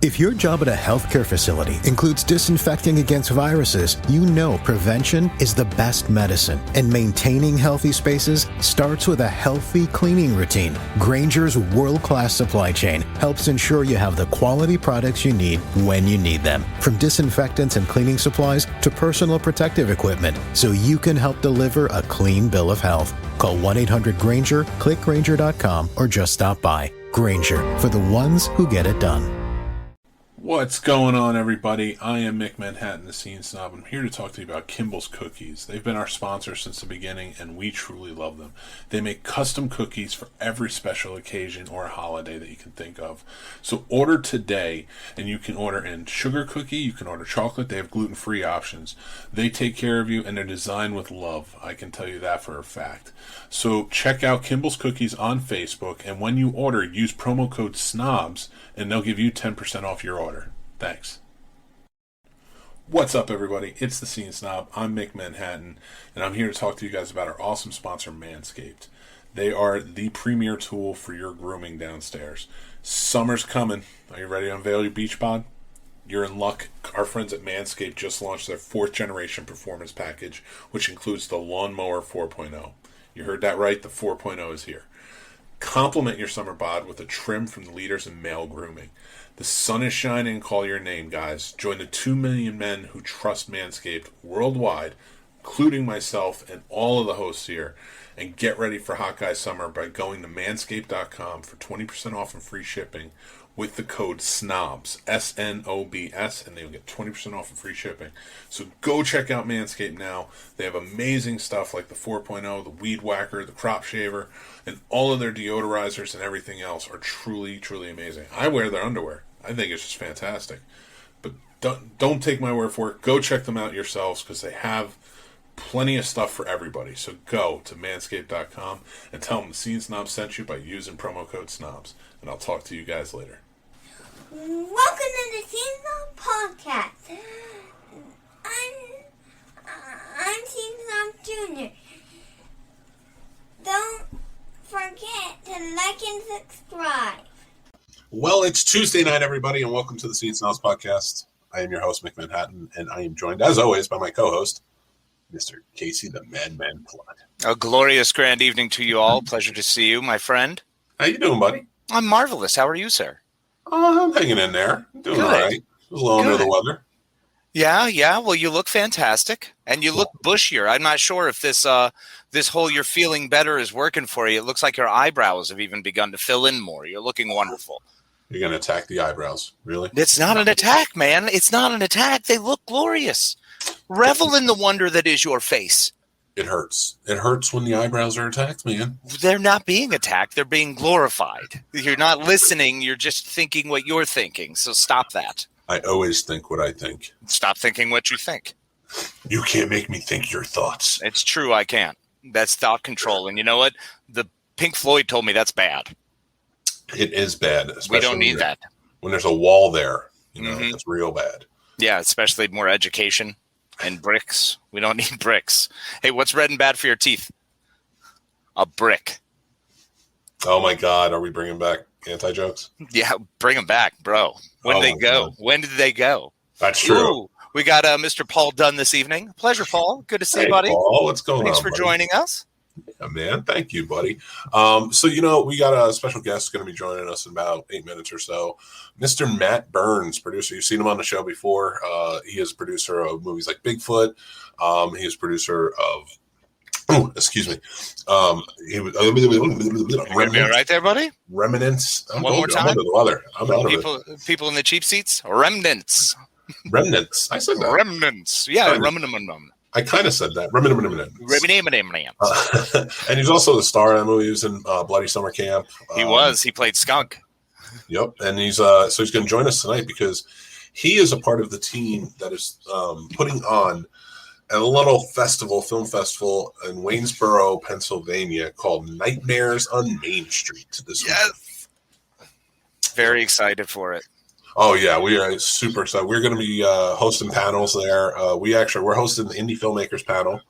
If your job at a healthcare facility includes disinfecting against viruses, you know prevention is the best medicine. And maintaining healthy spaces starts with a healthy cleaning routine. Grainger's world-class supply chain helps ensure you have the quality products you need when you need them. From disinfectants and cleaning supplies to personal protective equipment, so you can help deliver a clean bill of health. Call 1-800-GRAINGER, click Grainger.com, or just stop by. Grainger, for the ones who get it done. What's going on, everybody? I am Mick Manhattan, the Scene Snob. I'm here to talk to you about Kimball's Cookies. They've been our sponsor since the beginning, and we truly love them. They make custom cookies for every special occasion or holiday that you can think of. So order today, and you can order in sugar cookie, you can order chocolate. They have gluten-free options. They take care of you, and they're designed with love. I can tell you that for a fact. So check out Kimball's Cookies on Facebook, and when you order, use promo code SNOBS, and they'll give you 10% off your order. Thanks. What's up, everybody? It's the Scene Snob. I'm Mick Manhattan, and I'm here to talk to you guys about our awesome sponsor, Manscaped. They are the premier tool for your grooming downstairs. Summer's coming. Are you ready to unveil your beach bod? You're in luck. Our friends at Manscaped just launched their 4th generation performance package, which includes the Lawnmower 4.0. You heard that right. The 4.0 is here. Complement your summer bod with a trim from the leaders in male grooming. The sun is shining. Call your name, guys. Join the 2 million men who trust Manscaped worldwide, including myself and all of the hosts here, and get ready for Hot Guy Summer by going to manscaped.com for 20% off and free shipping with the code SNOBS, SNOBS, and they'll get 20% off and free shipping. So go check out Manscaped now. They have amazing stuff like the 4.0, the Weed Whacker, the Crop Shaver, and all of their deodorizers and everything else are truly, truly amazing. I wear their underwear. I think it's just fantastic. But don't take my word for it. Go check them out yourselves because they have plenty of stuff for everybody. So go to manscaped.com and tell them the Scene Snobs sent you by using promo code SNOBS. And I'll talk to you guys later. Welcome to the Scene Snobs podcast. I'm Scene Snobs Jr. Don't forget to like and subscribe. Well, it's Tuesday night, everybody, and welcome to the Scene Snobs podcast. I am your host, Mick Manhattan, and I am joined, as always, by my co-host, Mr. Casey the Madman Plot. A glorious grand evening to you all. Pleasure to see you, my friend. How you doing, buddy? I'm marvelous. How are you, sir? I'm hanging in there. Doing all right. A little under the weather. Yeah. Well, you look fantastic, and you look bushier. I'm not sure if this whole "you're feeling better" is working for you. It looks like your eyebrows have even begun to fill in more. You're looking wonderful. You're going to attack the eyebrows, really? It's not an attack, man. It's not an attack. They look glorious. Revel in the wonder that is your face. It hurts. It hurts when the eyebrows are attacked, man. They're not being attacked. They're being glorified. You're not listening. You're just thinking what you're thinking. So stop that. I always think what I think. Stop thinking what you think. You can't make me think your thoughts. It's true. I can't. That's thought control. And you know what? The Pink Floyd told me that's bad. It is bad. We don't need that. When there's a wall there, it's real bad. Yeah, especially more education and bricks. We don't need bricks. Hey, what's red and bad for your teeth? A brick. Oh, my God. Are we bringing back anti-jokes? Yeah, bring them back, bro. When did they go? God. When did they go? That's true. Ooh, we got Mr. Paul Dunn this evening. Pleasure, Paul. Good to see you, buddy. Paul, what's going on? Thanks for joining us. Yeah, man. Thank you, buddy. So, we got a special guest going to be joining us in about 8 minutes or so. Mr. Matt Burns, producer. You've seen him on the show before. He is producer of movies like Bigfoot. He is producer of excuse me. He was right there, buddy. Remnants. One more time. I'm under the weather. I'm out of it. People in the cheap seats. Remnants. Remnants. I said that. Remnants. Yeah. Remnants. I kind of said that. And he's also the star of that movie. He was in Bloody Summer Camp. He was. He played Skunk. Yep. And he's going to join us tonight because he is a part of the team that is putting on a little film festival in Waynesboro, Pennsylvania called Nightmares on Main Street this week. Very excited for it. Oh, yeah, we are super excited. We're going to be hosting panels there. We're hosting the Indie Filmmakers panel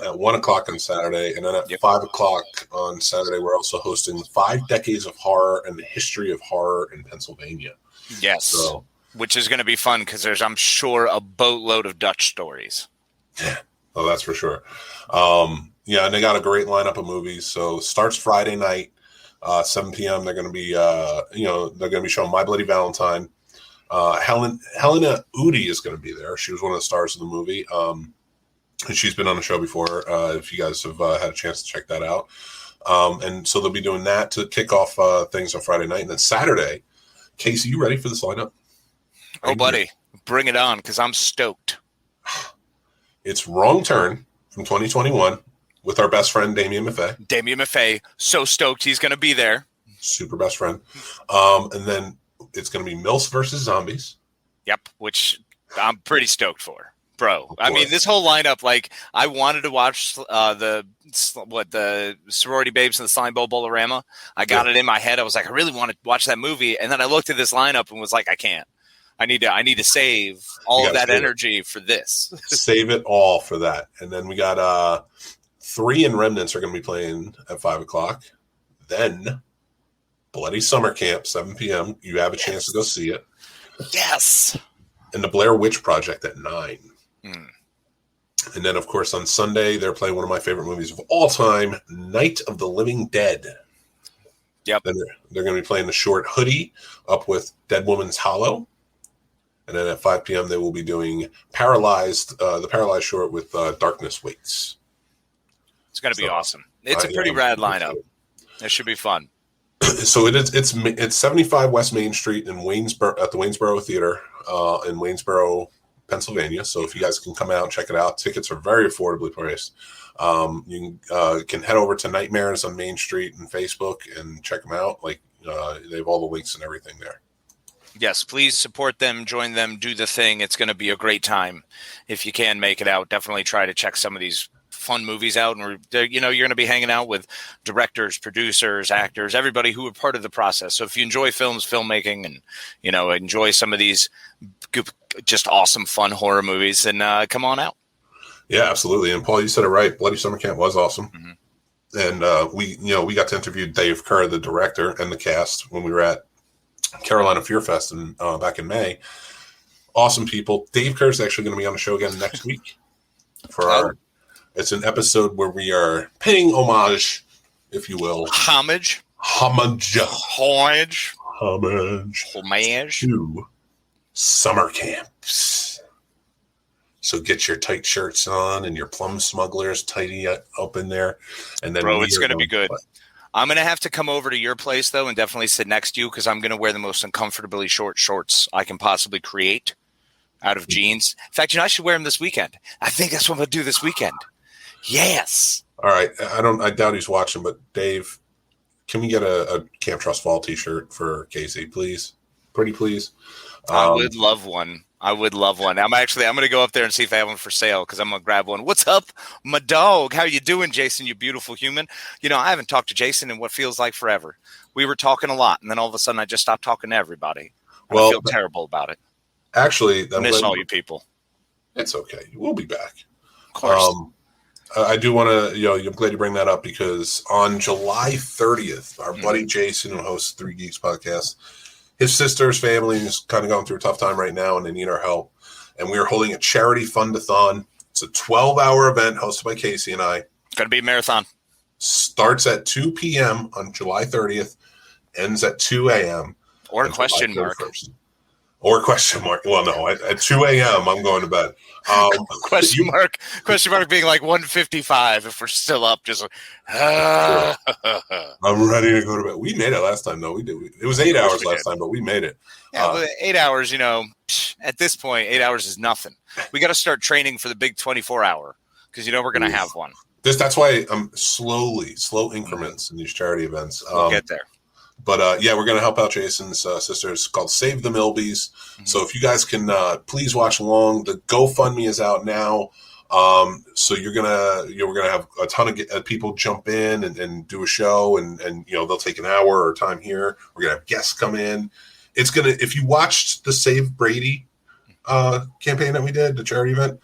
at 1 o'clock on Saturday. And then at 5 o'clock on Saturday, we're also hosting 5 Decades of Horror and the History of Horror in Pennsylvania. Yes. So, which is going to be fun because there's, I'm sure, a boatload of Dutch stories. oh, that's for sure. Yeah, and they got a great lineup of movies. So starts Friday night, 7 p.m. They're going to be, they're going to be showing My Bloody Valentine. Helena Udi is going to be there. She was one of the stars of the movie. And she's been on the show before. If you guys have had a chance to check that out. And so they'll be doing that to kick off things on Friday night. And then Saturday, Casey, you ready for this lineup? Oh, buddy, bring it on because I'm stoked. It's Wrong Turn from 2021 with our best friend, Damien Maffei. Damien Maffei, so stoked he's going to be there. Super best friend. And then it's going to be MILFs versus Zombies. Yep, which I'm pretty stoked for. Bro, I mean, this whole lineup, like, I wanted to watch the Sorority Babes and the Slime Bowl Bolorama. I got it in my head. I was like, I really want to watch that movie. And then I looked at this lineup and was like, I can't. I need to save all of that energy for this. Save it all for that. And then we got 3 and Remnants are going to be playing at 5 o'clock. Then Bloody Summer Camp, 7 p.m. You have a chance to go see it. Yes. And the Blair Witch Project at 9. And then, of course, on Sunday, they're playing one of my favorite movies of all time, Night of the Living Dead. Yep. Then they're going to be playing the short Hoodie up with Dead Woman's Hollow. And then at 5 p.m., they will be doing the Paralyzed short with Darkness Waits. It's going to be awesome. It's a pretty rad lineup. It should be fun. So it's 75 West Main Street in Waynesboro at the Waynesboro Theater in Waynesboro, Pennsylvania. So if you guys can come out and check it out, tickets are very affordably priced. You can head over to Nightmares on Main Street and Facebook and check them out. Like they have all the links and everything there. Yes, please support them, join them, do the thing. It's going to be a great time. If you can make it out, definitely try to check some of these fun movies out. And you're going to be hanging out with directors, producers, actors, everybody who are part of the process. So if you enjoy filmmaking, and enjoy some of these just awesome, fun horror movies, then come on out. Yeah, absolutely. And Paul, you said it right. Bloody Summer Camp was awesome. Mm-hmm. And we got to interview Dave Kerr, the director, and the cast when we were at Carolina Fear Fest back in May. Awesome people. Dave Kerr is actually going to be on the show again next week for it's an episode where we are paying homage, if you will. Homage to summer camps. So get your tight shirts on and your plum smugglers tidy up in there. And then it's going to be good. I'm going to have to come over to your place, though, and definitely sit next to you because I'm going to wear the most uncomfortably short shorts I can possibly create out of jeans. In fact, I should wear them this weekend. I think that's what I'm going to do this weekend. Yes. All right. I doubt he's watching, but Dave, can we get a Camp Trust Fall t-shirt for Casey, please? Pretty please. I would love one. I'm going to go up there and see if I have one for sale because I'm going to grab one. What's up, my dog? How you doing, Jason, you beautiful human? I haven't talked to Jason in what feels like forever. We were talking a lot, and then all of a sudden I just stopped talking to everybody. I feel terrible about it. Actually, I'm missing all you people. It's okay. We'll be back. Of course. I do want to, I'm glad you bring that up because on July 30th, our buddy Jason, who hosts 3 Geeks podcast, his sister's family is kind of going through a tough time right now and they need our help. And we are holding a charity fund-a-thon. It's a 12-hour event hosted by Casey and I. It's going to be a marathon. Starts at 2 p.m. on July 30th, ends at 2 a.m. Or a question mark. Or question mark. Well, no, at 2 a.m. I'm going to bed. Question mark being like 1:55 if we're still up. Just like, I'm ready to go to bed. We made it last time, though. We did. It was 8 hours last time, but we made it. Yeah, 8 hours, at this point, 8 hours is nothing. We got to start training for the big 24-hour because, we're going to have one. That's why I'm slow increments in these charity events. We'll get there. But, we're going to help out Jason's sister. It's called Save the Milbies. Mm-hmm. So if you guys can please watch along, the GoFundMe is out now. So we're gonna have a ton of people jump in and do a show, and they'll take an hour or time here. We're gonna have guests come in. If you watched the Save Brady campaign that we did, the charity event,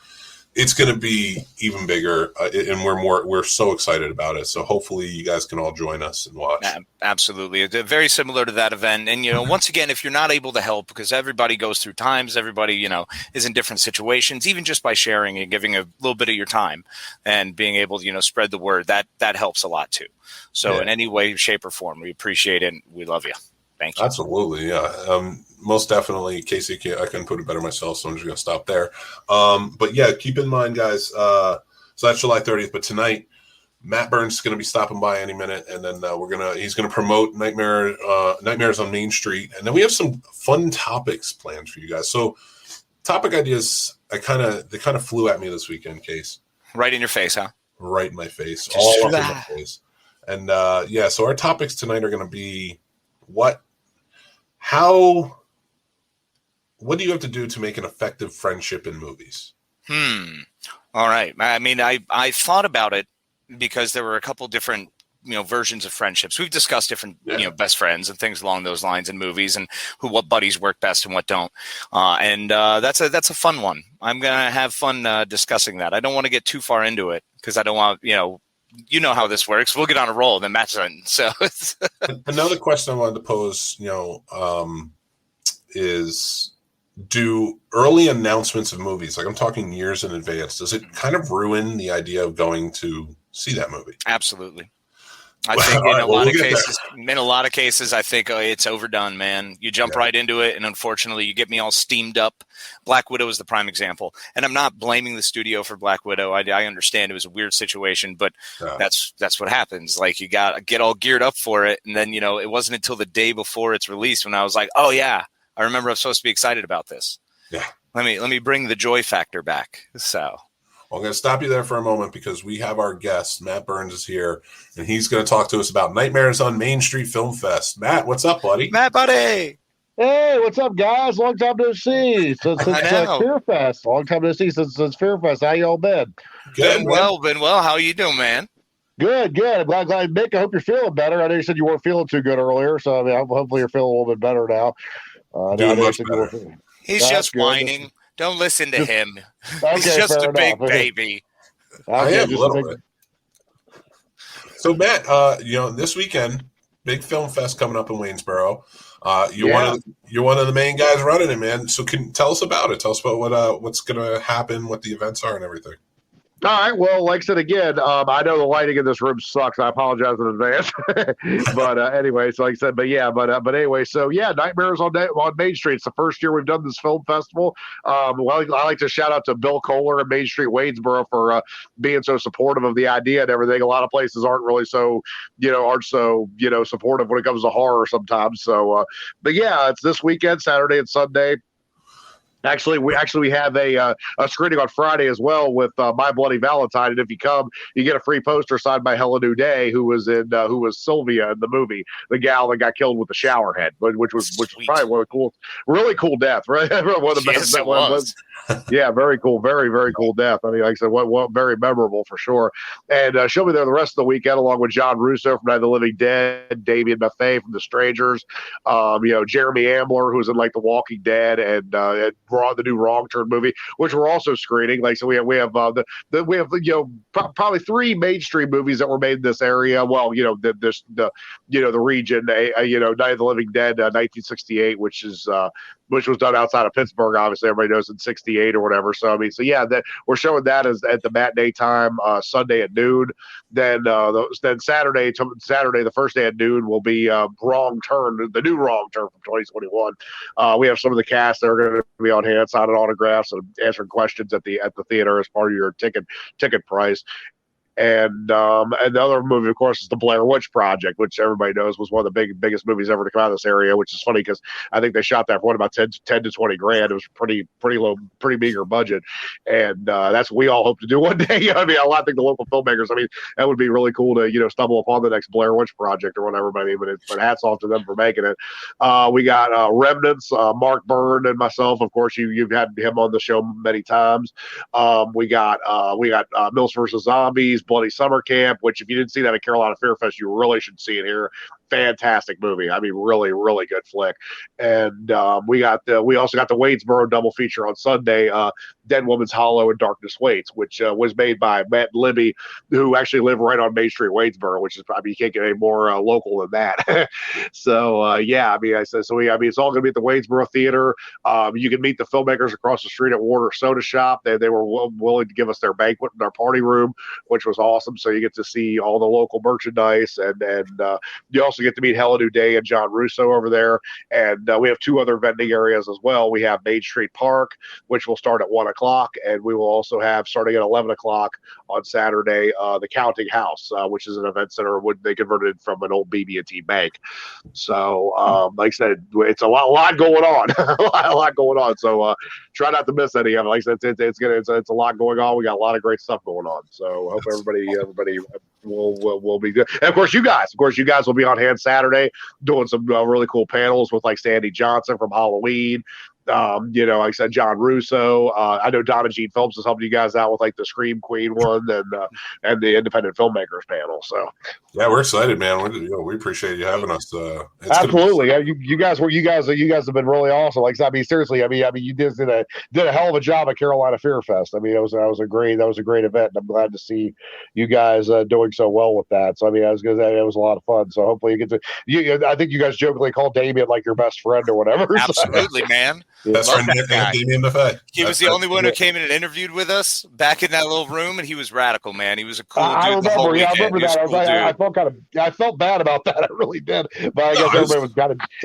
it's going to be even bigger, and we're so excited about it. So hopefully you guys can all join us and watch. Absolutely. It's very similar to that event. And, once again, if you're not able to help, because everybody goes through times, everybody, is in different situations, even just by sharing and giving a little bit of your time and being able to, spread the word, that helps a lot too. So in any way, shape or form, we appreciate it. And we love you. Thank you. Absolutely. Yeah. Most definitely, Casey, I couldn't put it better myself, so I'm just going to stop there. But yeah, keep in mind, guys, so that's July 30th, but tonight, Matt Burns is going to be stopping by any minute, and then he's going to promote Nightmares on Main Street, and then we have some fun topics planned for you guys. So topic ideas, they kind of flew at me this weekend, Case. Right in your face, huh? Right in my face. All up in my face. And so our topics tonight are going to be what do you have to do to make an effective friendship in movies? All right. I mean, I thought about it because there were a couple different, versions of friendships. We've discussed different, best friends and things along those lines in movies and what buddies work best and what don't. That's a fun one. I'm going to have fun discussing that. I don't want to get too far into it because I don't want, how this works. We'll get on a roll, then Matt's done. So another question I wanted to pose, is do early announcements of movies, like I'm talking years in advance, does it kind of ruin the idea of going to see that movie? Absolutely. I think in a lot of cases, I think it's overdone, man. You jump right into it, and unfortunately, you get me all steamed up. Black Widow is the prime example, and I'm not blaming the studio for Black Widow. I understand it was a weird situation, but that's what happens. Like you got to get all geared up for it, and then it wasn't until the day before it's released when I was like, oh yeah, I remember I'm supposed to be excited about this. Yeah, let me bring the joy factor back. So. Well, I'm going to stop you there for a moment because we have our guest, Matt Burns, is here, and he's going to talk to us about Nightmares on Main Street Film Fest. Matt, what's up, buddy? Matt, buddy. Hey, what's up, guys? Long time no see since Fear Fest. Long time no see since Fear Fest. How y'all been? Good. Been well. How you doing, man? Good. I'm glad, Mick. I hope you're feeling better. I know you said you weren't feeling too good earlier, so I mean, hopefully you're feeling a little bit better now. Doing much better. He's just whining. Don't listen to him. He's just a big baby. I am a little bit. So, Matt, this weekend, big film fest coming up in Waynesboro. You're one of the main guys running it, man. So, tell us about it. Tell us about what's going to happen, what the events are, and everything. All right. Well, like I said again, I know the lighting in this room sucks. I apologize in advance. But anyway, so like I said, but anyway, so yeah, Nightmares on Main Street. It's the first year we've done this film festival. Well, I like to shout out to Bill Kohler and Main Street Waynesboro for being so supportive of the idea and everything. A lot of places aren't really so supportive when it comes to horror sometimes. So, but yeah, it's this weekend, Saturday and Sunday. Actually, we have a screening on Friday as well with My Bloody Valentine, and if you come, you get a free poster signed by Helen Uday, who was Sylvia in the movie, the gal that got killed with the shower head, which was probably one of the really cool death, right? One of the best. It was. Yeah, very cool, very very cool death. I mean, like I said, what very memorable for sure. And she'll be there the rest of the weekend, along with John Russo from Night of the Living Dead, Damien Maffei from The Strangers, Jeremy Ambler, who's in like The Walking Dead, and the new Wrong Turn movie, which we're also screening. Like, so we have probably three mainstream movies that were made in this area. Well, the region, Night of the Living Dead, 1968, which was done outside of Pittsburgh. Obviously, everybody knows in '68 or whatever. So I mean, that we're showing that as at the matinee time, Sunday at noon. Then Saturday, the first day at noon will be Wrong Turn, the new Wrong Turn from 2021. We have some of the cast that are going to be on hand signing autographs and answering questions at the theater as part of your ticket price. And the other movie, of course, is the Blair Witch Project, which everybody knows was one of the biggest movies ever to come out of this area, which is funny because I think they shot that for about 10 to 20 grand. It was pretty low, pretty meager budget. And that's what we all hope to do one day. I mean, I think the local filmmakers, I mean, that would be really cool to, stumble upon the next Blair Witch Project or whatever. I mean, but hats off to them for making it. We got Remnants, Mark Byrne and myself. Of course, you've had him on the show many times. We got Mills vs. Zombies, Bloody Summer Camp, which if you didn't see that at Carolina Fair Fest, you really should see it here. fantastic movie. I mean, really, really good flick. And we also got the Waynesboro double feature on Sunday, Dead Woman's Hollow and Darkness Waits, which was made by Matt and Libby, who actually live right on Main Street, Waynesboro, which is probably, you can't get any more local than that. So yeah, I mean, it's all going to be at the Waynesboro Theater. You can meet the filmmakers across the street at Warner Soda Shop. They were willing to give us their banquet in our party room, which was awesome. So you get to see all the local merchandise, and you also get to meet Hella New Day and John Russo over there. And we have 2 other vending areas as well. We have Main Street Park, which will start at 1:00, and we will also have, starting at 11:00 on Saturday, the Counting House, which is an event center they converted from an old BB&T bank. So, like I said, it's a lot going on, a lot going on. So try not to miss any of it. Like I said, it's a lot going on. We got a lot of great stuff going on. So hope everybody will be good. And of course, you guys will be on hand Saturday doing some really cool panels with like Sandy Johnson from Halloween. Like I said, John Russo. I know Donna Jean Phillips is helping you guys out with like the Scream Queen one and the independent filmmakers panel. So yeah, we're excited, man. We appreciate you having us. Absolutely, you guys have been really awesome. Like I mean, seriously, I mean, you did a hell of a job at Carolina Fear Fest. I mean, that was a great event, and I'm glad to see you guys doing so well with that. So I mean, it was a lot of fun. So hopefully you get to. I think you guys jokingly called Damien like your best friend or whatever. Absolutely, man. That's friend Damien Buffet. He was the only one who came in and interviewed with us back in that little room, and he was radical, man. He was a cool dude. I remember that. I felt bad about that. I really did. But I guess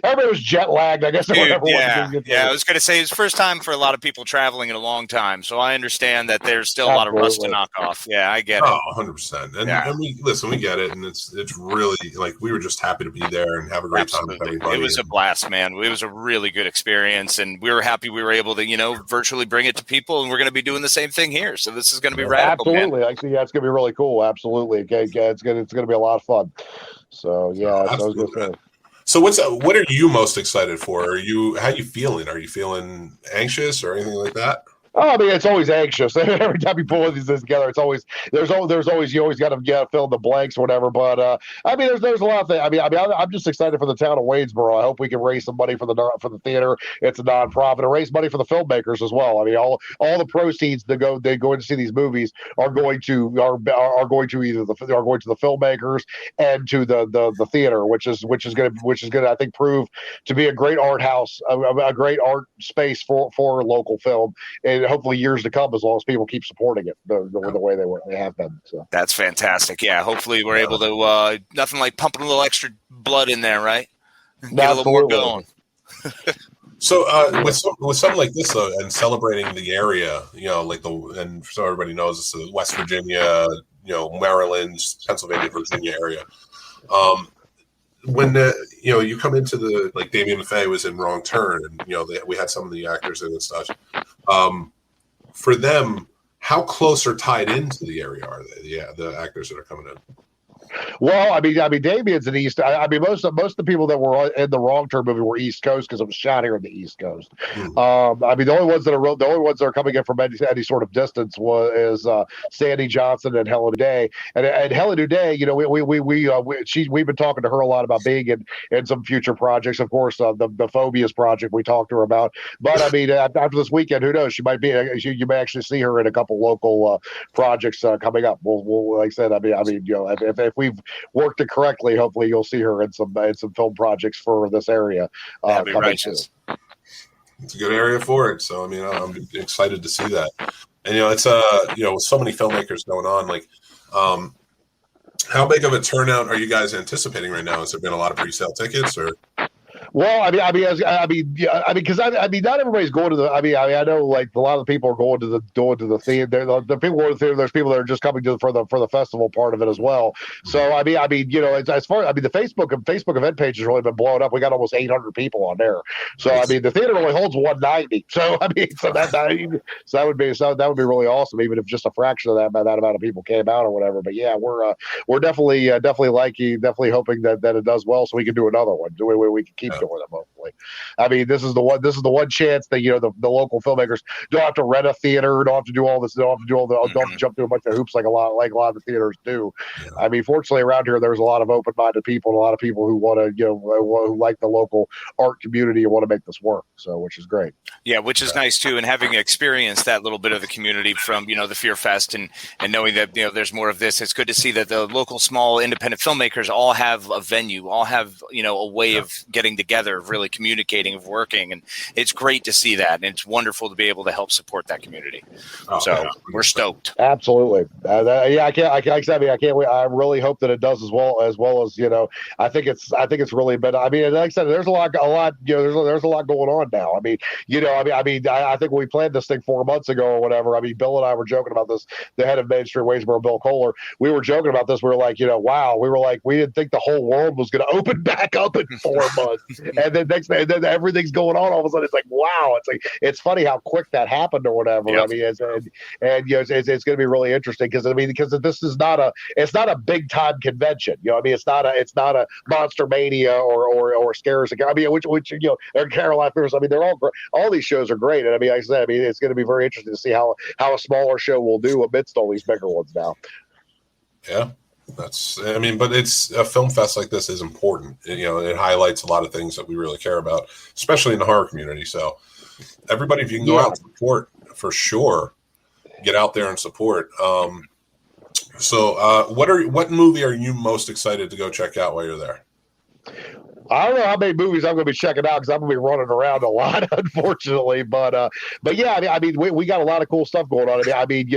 everybody was jet lagged. I guess. Dude, I was going to say it's first time for a lot of people traveling in a long time, so I understand that there's still a lot of rust to knock off. Yeah, I get it. 100%. And we get it, and it's really like we were just happy to be there and have a great time with everybody. It was a blast, man. It was a really good experience, and we were happy we were able to, virtually bring it to people, and we're going to be doing the same thing here. So this is going to be radical. Absolutely. Actually, it's going to be really cool. Absolutely. Okay. It's going to be a lot of fun. So yeah, So what are you most excited for? How are you feeling? Are you feeling anxious or anything like that? Oh, I mean, it's always anxious. Every time you pull these together, it's always you always got to fill in the blanks or whatever. But I mean, there's a lot of things. I mean, I'm just excited for the town of Waynesboro. I hope we can raise some money for the theater. It's a nonprofit, and raise money for the filmmakers as well. I mean, all the proceeds they go in to see these movies are going to the filmmakers and to the theater, which is going to I think prove to be a great art house, a great art space for local film. And hopefully years to come, as long as people keep supporting it the way they have been. So that's fantastic. Yeah, hopefully we're able to nothing like pumping a little extra blood in there, right? Get a little more going. So with something like this and celebrating the area, and so everybody knows it's the West Virginia, Maryland, Pennsylvania, Virginia area. When you come into the, like, Damien Buffet was in Wrong Turn, and we had some of the actors in and such. For them, how close or tied into the area are they? Yeah, the actors that are coming in. Well, I mean, Damien's an East. I mean, most of the people that were in the Wrong Turn movie were East Coast because it was shot here in the East Coast. I mean, the only ones that are coming in from any sort of distance is Sandy Johnson and Helen Day. And Helen Day, we've been talking to her a lot about being in some future projects. Of course, the Phobias project we talked to her about. But I mean, after this weekend, who knows? She might be. You may actually see her in a couple local projects coming up. We'll like I said. I mean, if we've worked it correctly, hopefully you'll see her in some film projects for this area coming soon. It's a good area for it, so I mean, I'm excited to see that. And it's with so many filmmakers going on, like, how big of a turnout are you guys anticipating right now? Has there been a lot of pre-sale tickets, or? Well, I mean, because not everybody's going to the. I know like a lot of the people are going to the theater. The people going to the theater. There's people that are just coming for the festival part of it as well. So I mean, as far the Facebook event page has really been blowing up. We got almost 800 people on there. So I mean, the theater only holds 190. So I mean, that would be really awesome, even if just a fraction of that amount of people came out or whatever. But yeah, we're definitely hoping that it does well, so we can do another one. We can keep going. for them. Hopefully, I mean, this is the one chance that the local filmmakers don't have to rent a theater, don't have to do all this, don't have to jump through a bunch of hoops like a lot of the theaters do. Yeah. I mean, fortunately, around here there's a lot of open-minded people, and a lot of people who want to who like the local art community and want to make this work. So, which is great. Yeah, which is nice too, and having experienced that little bit of the community from the Fear Fest and knowing that there's more of this, it's good to see that the local small independent filmmakers all have a venue, all have a way of getting together, of really communicating, of working, and it's great to see that, and it's wonderful to be able to help support that community. We're stoked. Absolutely, I can't wait. I really hope that it does as well as I think it's really been. I mean, like I said, there's a lot there's a lot going on now. I mean, I think when we planned this thing 4 months ago or whatever, I mean, Bill and I were joking about this. The head of Main Street Waynesboro, Bill Kohler, we were joking about this. We were like, wow, we were like, we didn't think the whole world was going to open back up in 4 months, and then then everything's going on. All of a sudden, it's like, wow, it's funny how quick that happened or whatever. Yep. I mean, it's going to be really interesting because this is not a big time convention. I mean, it's not a Monster Mania or Scares. I mean, which or Carolina Fears. I mean, they're all these shows are great, and I mean, like I said, I mean, it's going to be very interesting to see how a smaller show will do amidst all these bigger ones now. Yeah, but it's a film fest like this is important. It highlights a lot of things that we really care about, especially in the horror community. So everybody, if you can go out and support, for sure, get out there and support. What movie are you most excited to go check out while you're there? I don't know how many movies I'm going to be checking out because I'm going to be running around a lot, unfortunately. But yeah, I mean, we got a lot of cool stuff going on. I mean,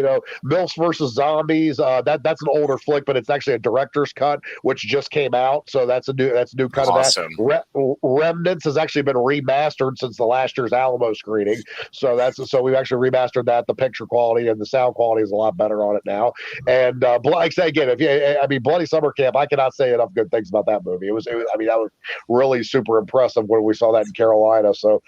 Mills versus Zombies. That's an older flick, but it's actually a director's cut, which just came out. So that's a new cut awesome. of that. Remnants has actually been remastered since the last year's Alamo screening. So we've actually remastered that. The picture quality and the sound quality is a lot better on it now. And like I say again, Bloody Summer Camp, I cannot say enough good things about that movie. It was that was really super impressive when we saw that in Carolina. So,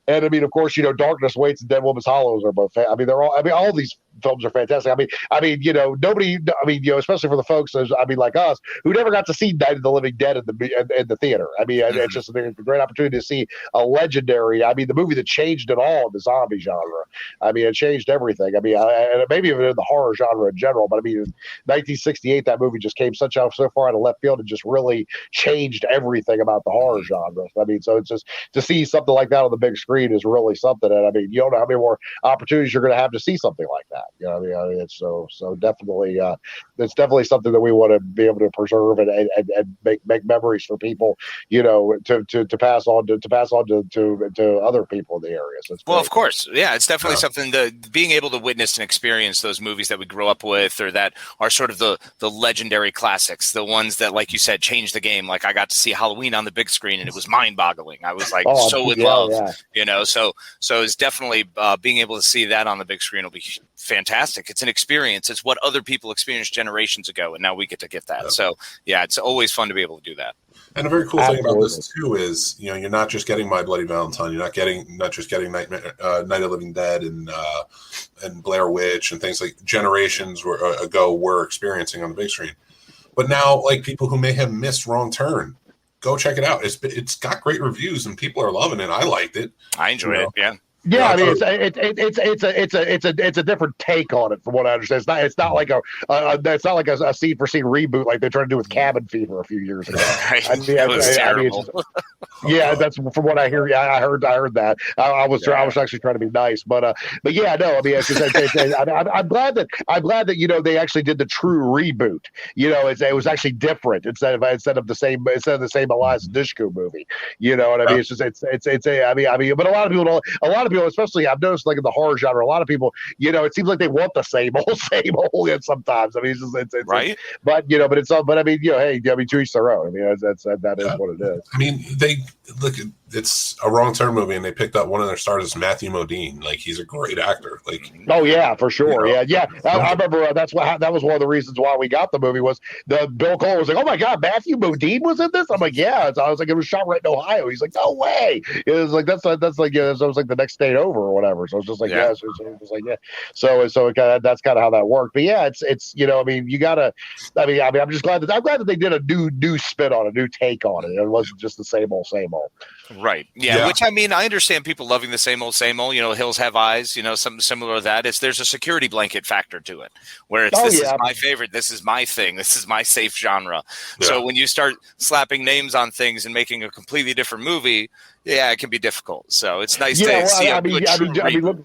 and I mean, of course, Darkness Waits and Dead Woman's Hollows are both. All these films are fantastic. I mean, nobody. I mean, especially for the folks, like us, who never got to see Night of the Living Dead in the theater. I mean, it's just a great opportunity to see a legendary. I mean, the movie that changed it all in the zombie genre. I mean, it changed everything. I mean, and maybe even in the horror genre in general. But I mean, in 1968, that movie just came so far out of left field and just really changed everything about the horror genre. I mean, so it's just to see something like that on the big screen is really something. And I mean, you don't know how many more opportunities you're going to have to see something like that. I mean, it's so definitely it's definitely something that we want to be able to preserve and make memories for people, to pass on to other people in the area. So well, of course, yeah, it's definitely something that being able to witness and experience those movies that we grew up with, or that are sort of the legendary in ones that, like you said, changed the game. Like I got to see Halloween on the big screen, and it was mind-boggling. I was like in love, So it's definitely being able to see that on the big screen will be fantastic. It's an experience. It's what other people experienced generations ago, and now we get to get that. So yeah, it's always fun to be able to do that. And a very cool thing about this too is, you're not just getting My Bloody Valentine. You're not just getting Night of the Living Dead and Blair Witch and things like generations ago were experiencing on the big screen. But now, like people who may have missed Wrong Turn, go check it out. It's got great reviews and people are loving it. I liked it. I enjoyed it. Yeah. Yeah, I mean, it's a different take on it, from what I understand. It's not like a scene for scene reboot like they tried to do with Cabin Fever a few years ago. That's from what I hear. Yeah, I heard that. I was actually trying to be nice, but yeah, no. I mean, I'm glad that they actually did the true reboot. It was actually different instead of the same Eliza Dushku movie. You know what I mean? But a lot of people, especially I've noticed, like in the horror genre, a lot of people, it seems like they want the same old sometimes. I mean, it's right. But I mean, hey, to each their own. I mean, that is what it is. I mean, they look. it's a wrong turn movie, and they picked up one of their stars as Matthew Modine. Like, he's a great actor. Like, oh yeah, for sure. You know, Yeah. I remember that was one of the reasons why we got the movie was the Bill Cole was like, oh my God, Matthew Modine was in this. I'm like, yeah. So I was like, it was shot right in Ohio. He's like, no way. It was like that's like it was like the next state over or whatever. So it's just like yeah. So it was like yeah. So it kind of, that's kind of how that worked. But yeah, it's you know, I mean, you gotta. I mean, I'm just glad that they did a new spin on it, a new take on it. It wasn't just the same old. Right. Yeah. Which, I mean, I understand people loving the same old. You know, Hills Have Eyes. You know, something similar to that. There's a security blanket factor to it, where it's this is my favorite. This is my thing. This is my safe genre. Yeah. So when you start slapping names on things and making a completely different movie, yeah, it can be difficult. So it's nice to see a good true reboot.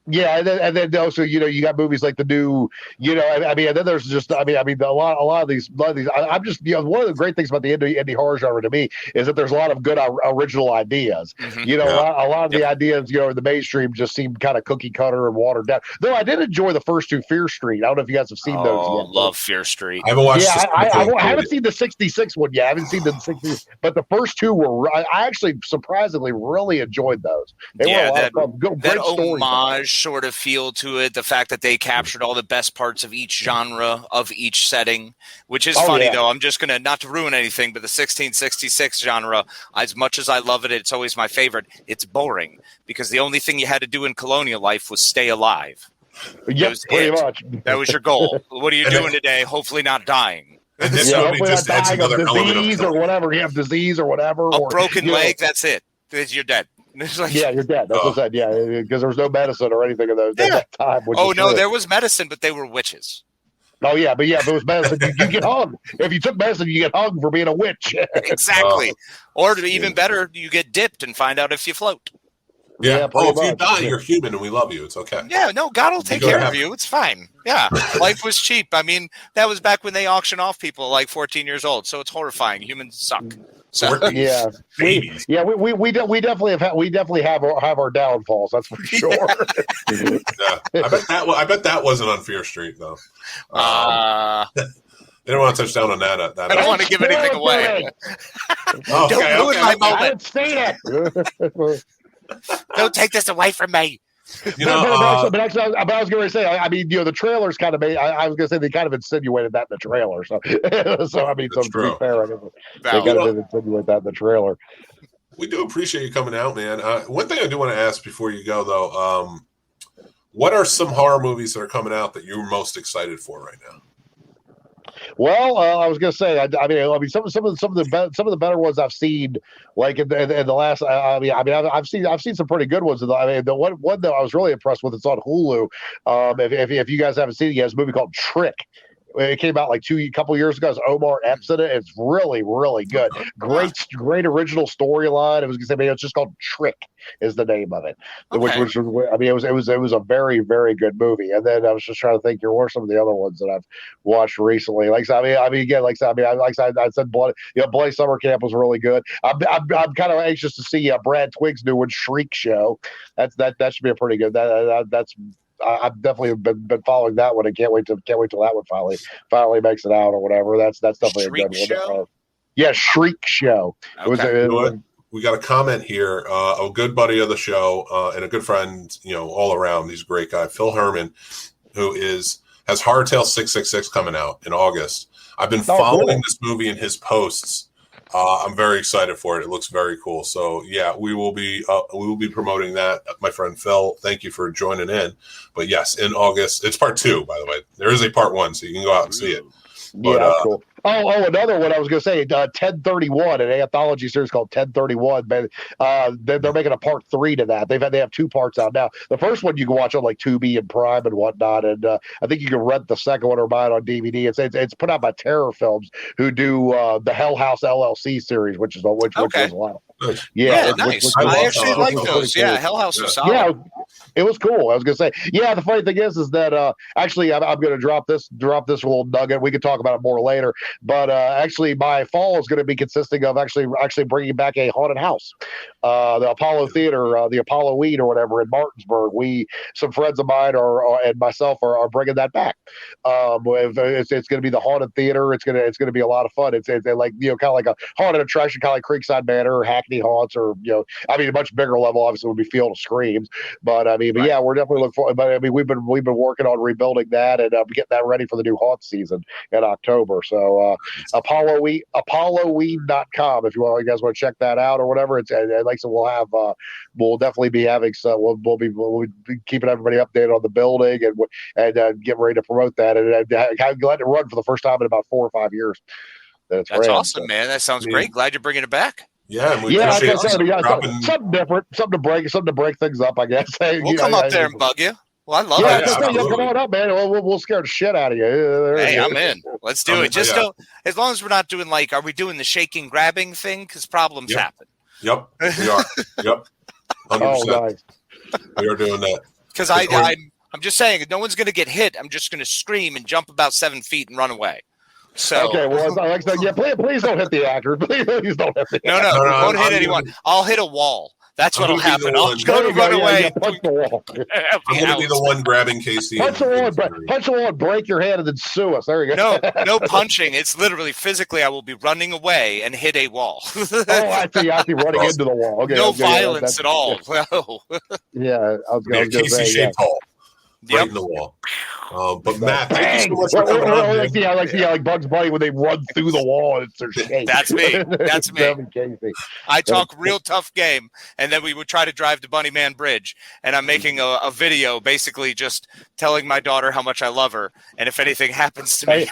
Yeah, and then also, you know, you got movies like the new, you know, I mean, and then there's just, I mean, a lot of these. I'm just, you know, one of the great things about the indie horror genre to me is that there's a lot of good original ideas. Mm-hmm. You know, a lot of the ideas, you know, in the mainstream just seem kind of cookie cutter and watered down. Though I did enjoy the first two Fear Street. I don't know if you guys have seen those yet. Love Fear Street. I haven't watched. Yeah, I haven't seen the 66 one yet. I haven't seen the 60, but the first two were. I actually surprisingly really enjoyed those. They were a lot of fun. Great homage sort of feel to it, the fact that they captured all the best parts of each genre of each setting, which is funny though. I'm just gonna, not to ruin anything, but the 1666 genre, as much as I love it, it's always my favorite. It's boring because the only thing you had to do in colonial life was stay alive. Yes, pretty much. That was your goal. What are you doing today? Hopefully not dying. And this movie just adds another disease or whatever. You have disease or whatever. A broken leg. That's it. You're dead. Like, yeah, you're dead. That's what I said. Yeah, because there was no medicine or anything at that time. There was medicine, but they were witches. Oh yeah, but if it was medicine, you get hung. If you took medicine, you get hung for being a witch. Exactly. Or even better, you get dipped and find out if you float. Yeah. If you die, you're human, and we love you. It's okay. Yeah. No, God will take care of you. It's fine. Yeah. Life was cheap. I mean, that was back when they auction off people like 14 years old. So it's horrifying. Humans suck. So. Yeah, we definitely have our downfalls. That's for sure. I bet that wasn't on Fear Street though. They didn't want to touch down on that. I don't want to give anything away. Don't ruin my moment. I didn't say it. Don't take this away from me. But I was going to say, I mean, you know, the trailers kind of made. I was going to say they kind of insinuated that in the trailer. So, I mean, to be fair, they kind of insinuate that in the trailer. We do appreciate you coming out, man. One thing I do want to ask before you go, though, what are some horror movies that are coming out that you're most excited for right now? Well, I was going to say, I mean, some of the better ones I've seen, like in the last. I've seen some pretty good ones. I mean, the one that I was really impressed with, it's on Hulu. If you guys haven't seen it yet, it's a movie called Trick. It came out like a couple years ago. It's Omar Epps in it. It's really, really good. Great original storyline. It's just called Trick is the name of it. Okay. Which I mean, it was a very, very good movie. And then I was just trying to think, what are some of the other ones that I've watched recently? I said Bloody Summer Camp was really good. I'm kind of anxious to see Brad Twigg's new one, Shriek Show. That should be a pretty good. That's. I've definitely been following that one and can't wait till that one finally makes it out or whatever. That's definitely Shriek a good Show? one. Shriek Show. Okay. We got a comment here. A good buddy of the show and a good friend, you know, all around. He's a great guy, Phil Herman, who has Hardtail 666 coming out in August. I've been following this movie in his posts. I'm very excited for it. It looks very cool. So yeah, we will be promoting that. My friend Phil, thank you for joining in. But yes, in August, it's part 2, by the way. There is a part 1, so you can go out and see it. But, cool. Another one I was going to say, 1031, an anthology series called 1031. But they're making a part 3 to that. They have 2 parts out now. The first one you can watch on like Tubi and Prime and whatnot, and I think you can rent the second one or buy it on DVD. It's put out by Terror Films, who do the Hell House LLC series, which is a lot. Yeah, nice. I actually like those. Yeah, Hell House was solid. It was cool. I was gonna say, yeah. The funny thing is that actually, I'm gonna drop this little nugget. We can talk about it more later. But actually, my fall is going to be consisting of actually bringing back a haunted house, the Apollo Theater, the Apollo Weed or whatever in Martinsburg. Some friends of mine and myself are bringing that back. It's going to be the haunted theater. It's going to be a lot of fun. It's like kind of like a haunted attraction, kind of like Creekside Manor or Hackney Haunts, or a much bigger level. Obviously, would be Field of Screams. But yeah, we're definitely looking forward. But we've been working on rebuilding that and getting that ready for the new haunt season in October. So ApolloWeed.com if you guys want to check that out or whatever. It's like I said, we'll definitely be having some. We'll be keeping everybody updated on the building and getting ready to promote that and let it run for the first time in about 4 or 5 years. That's awesome, man. That sounds great. Glad you're bringing it back. Yeah, and we appreciate something different, something to break things up, I guess. We'll come up there and bug you. Well, I love it. Come on up, man. We'll scare the shit out of you. Hey, I'm in. Let's do it. Just don't, as long as we're not doing are we doing the shaking, grabbing thing? Because problems happen. Yep, we are. Yep, 100%. Oh, nice. We are doing that. Because I'm just saying, no one's going to get hit. I'm just going to scream and jump about 7 feet and run away. So okay, well, like I said, please don't hit the actor. Please don't hit the actor. No, won't hit anyone. I'll hit a wall. That's what'll happen. I'll go to run away. Punch the wall. I'm going to be the one grabbing Casey. Punch the wall and break your head and then sue us. There you go. No punching. It's literally physically I will be running away and hit a wall. I see running into the wall. Okay, no violence at all. No. Yeah, I was going to say shaped hole. Right in the wall. But Matt, thank you so much for coming on. I like Bugs Bunny when they run through the wall and it's their shape. That's me. That's me. I talk real tough game, and then we would try to drive to Bunny Man Bridge, and I'm making a video basically just telling my daughter how much I love her, and if anything happens to me.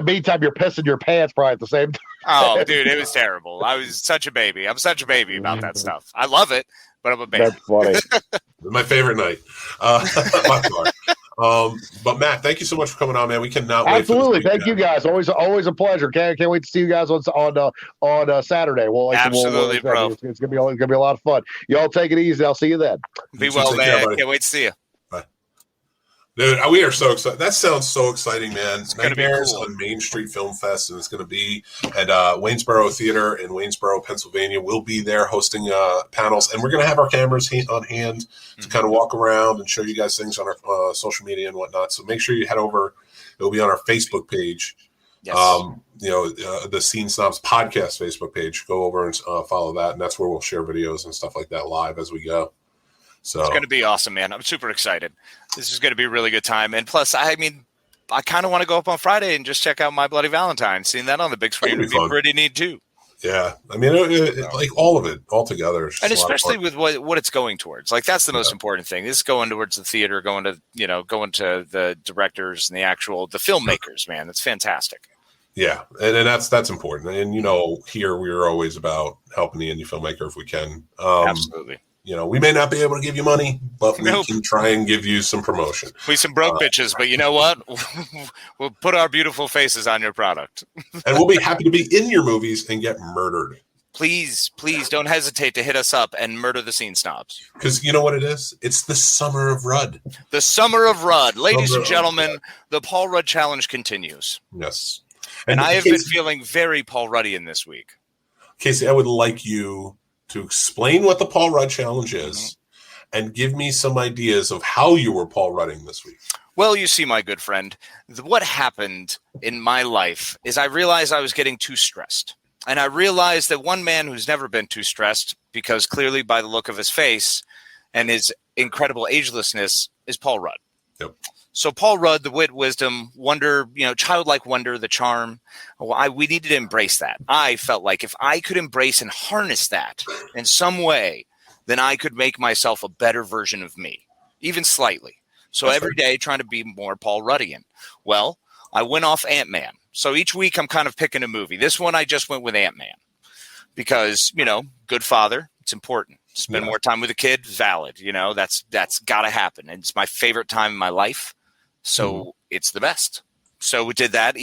Meantime, you're pissing your pants probably at the same time. Oh, dude, it was terrible. I was such a baby. I'm such a baby about that stuff. I love it, but I'm a baby. That's funny. My favorite night. My part. But Matt, thank you so much for coming on, man. We cannot wait. Absolutely, thank you guys. Always a pleasure. Can't wait to see you guys on Saturday. Absolutely, bro. It's gonna be a lot of fun. Y'all take it easy. I'll see you then. Be well, man. Can't wait to see you. Bye. Dude, we are so excited. That sounds so exciting, man. It's going to be cool. On Main Street Film Fest, and it's going to be at Waynesboro Theater in Waynesboro, Pennsylvania. We'll be there hosting panels, and we're going to have our cameras on hand to kind of walk around and show you guys things on our social media and whatnot. So make sure you head over. It'll be on our Facebook page. Yes. The Scene Snobs podcast Facebook page. Go over and follow that, and that's where we'll share videos and stuff like that live as we go. So it's going to be awesome, man. I'm super excited. This is going to be a really good time. And plus, I kind of want to go up on Friday and just check out My Bloody Valentine. Seeing that on the big screen would be pretty neat, too. Yeah. I mean, like all of it all together. And especially with what it's going towards. Like, that's the most important thing. This is going towards the theater, going to the directors and the filmmakers, man. That's fantastic. Yeah. And that's important. And, here we're always about helping the indie filmmaker if we can. Absolutely. We may not be able to give you money, but we can try and give you some promotion. We some broke bitches, but you know what? We'll put our beautiful faces on your product. And we'll be happy to be in your movies and get murdered. Please don't hesitate to hit us up and murder the Scene Snobs. Because you know what it is? It's the Summer of Rudd. The Summer of Rudd. Ladies and gentlemen, the Paul Rudd Challenge continues. Yes. And I have been feeling very Paul Ruddian this week. Casey, I would like you to explain what the Paul Rudd Challenge is and give me some ideas of how you were Paul Rudding this week. Well, you see, my good friend, what happened in my life is I realized I was getting too stressed. And I realized that one man who's never been too stressed, because clearly by the look of his face and his incredible agelessness, is Paul Rudd. Yep. So Paul Rudd, the wit, wisdom, wonder, childlike wonder, the charm, we needed to embrace that. I felt like if I could embrace and harness that in some way, then I could make myself a better version of me, even slightly. So every day trying to be more Paul Ruddian. Well, I went off Ant-Man. So each week I'm kind of picking a movie. This one I just went with Ant-Man because, good father, it's important. Spend more time with a kid, valid. That's got to happen. And it's my favorite time in my life. So it's the best. So we did that,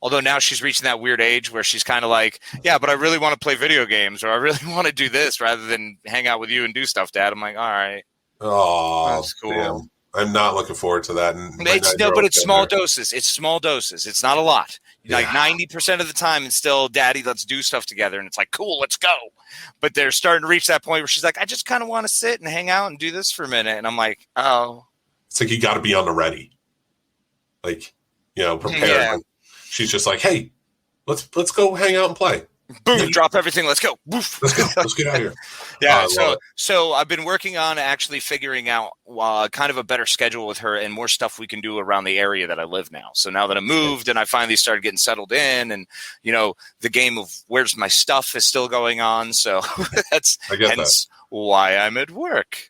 although now she's reaching that weird age where she's kind of like, yeah, but I really want to play video games or I really want to do this rather than hang out with you and do stuff, Dad. I'm like, all right. Oh, That's cool. damn. I'm not looking forward to that. And But it's small doses. It's small doses. It's not a lot. Like 90% of the time, it's still, Daddy, let's do stuff together. And it's like, cool, let's go. But they're starting to reach that point where she's like, I just kind of want to sit and hang out and do this for a minute. And I'm like, oh. It's like you got to be on the ready. Like, prepared. Yeah. Like, she's just like, hey, let's go hang out and play. Boom, drop everything. Let's go. Woof. Let's go. Let's get out of here. Yeah. So I've been working on actually figuring out kind of a better schedule with her and more stuff we can do around the area that I live now. So now that I moved and I finally started getting settled in, and the game of where's my stuff is still going on. So that's why I'm at work.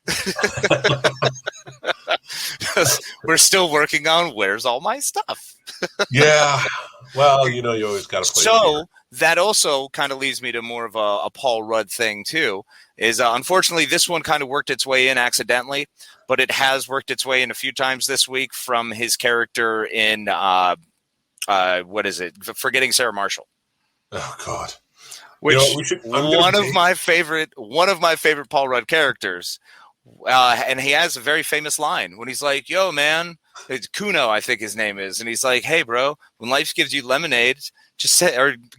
We're still working on where's all my stuff. Yeah. Well, you always got to play. So that also kind of leads me to more of a Paul Rudd thing too, is unfortunately this one kind of worked its way in accidentally, but it has worked its way in a few times this week from his character in what is it? Forgetting Sarah Marshall. Oh God. Which one of my favorite Paul Rudd characters. And he has a very famous line when he's like, yo, man, it's Kuno, I think his name is. And he's like, hey, bro, when life gives you lemonade,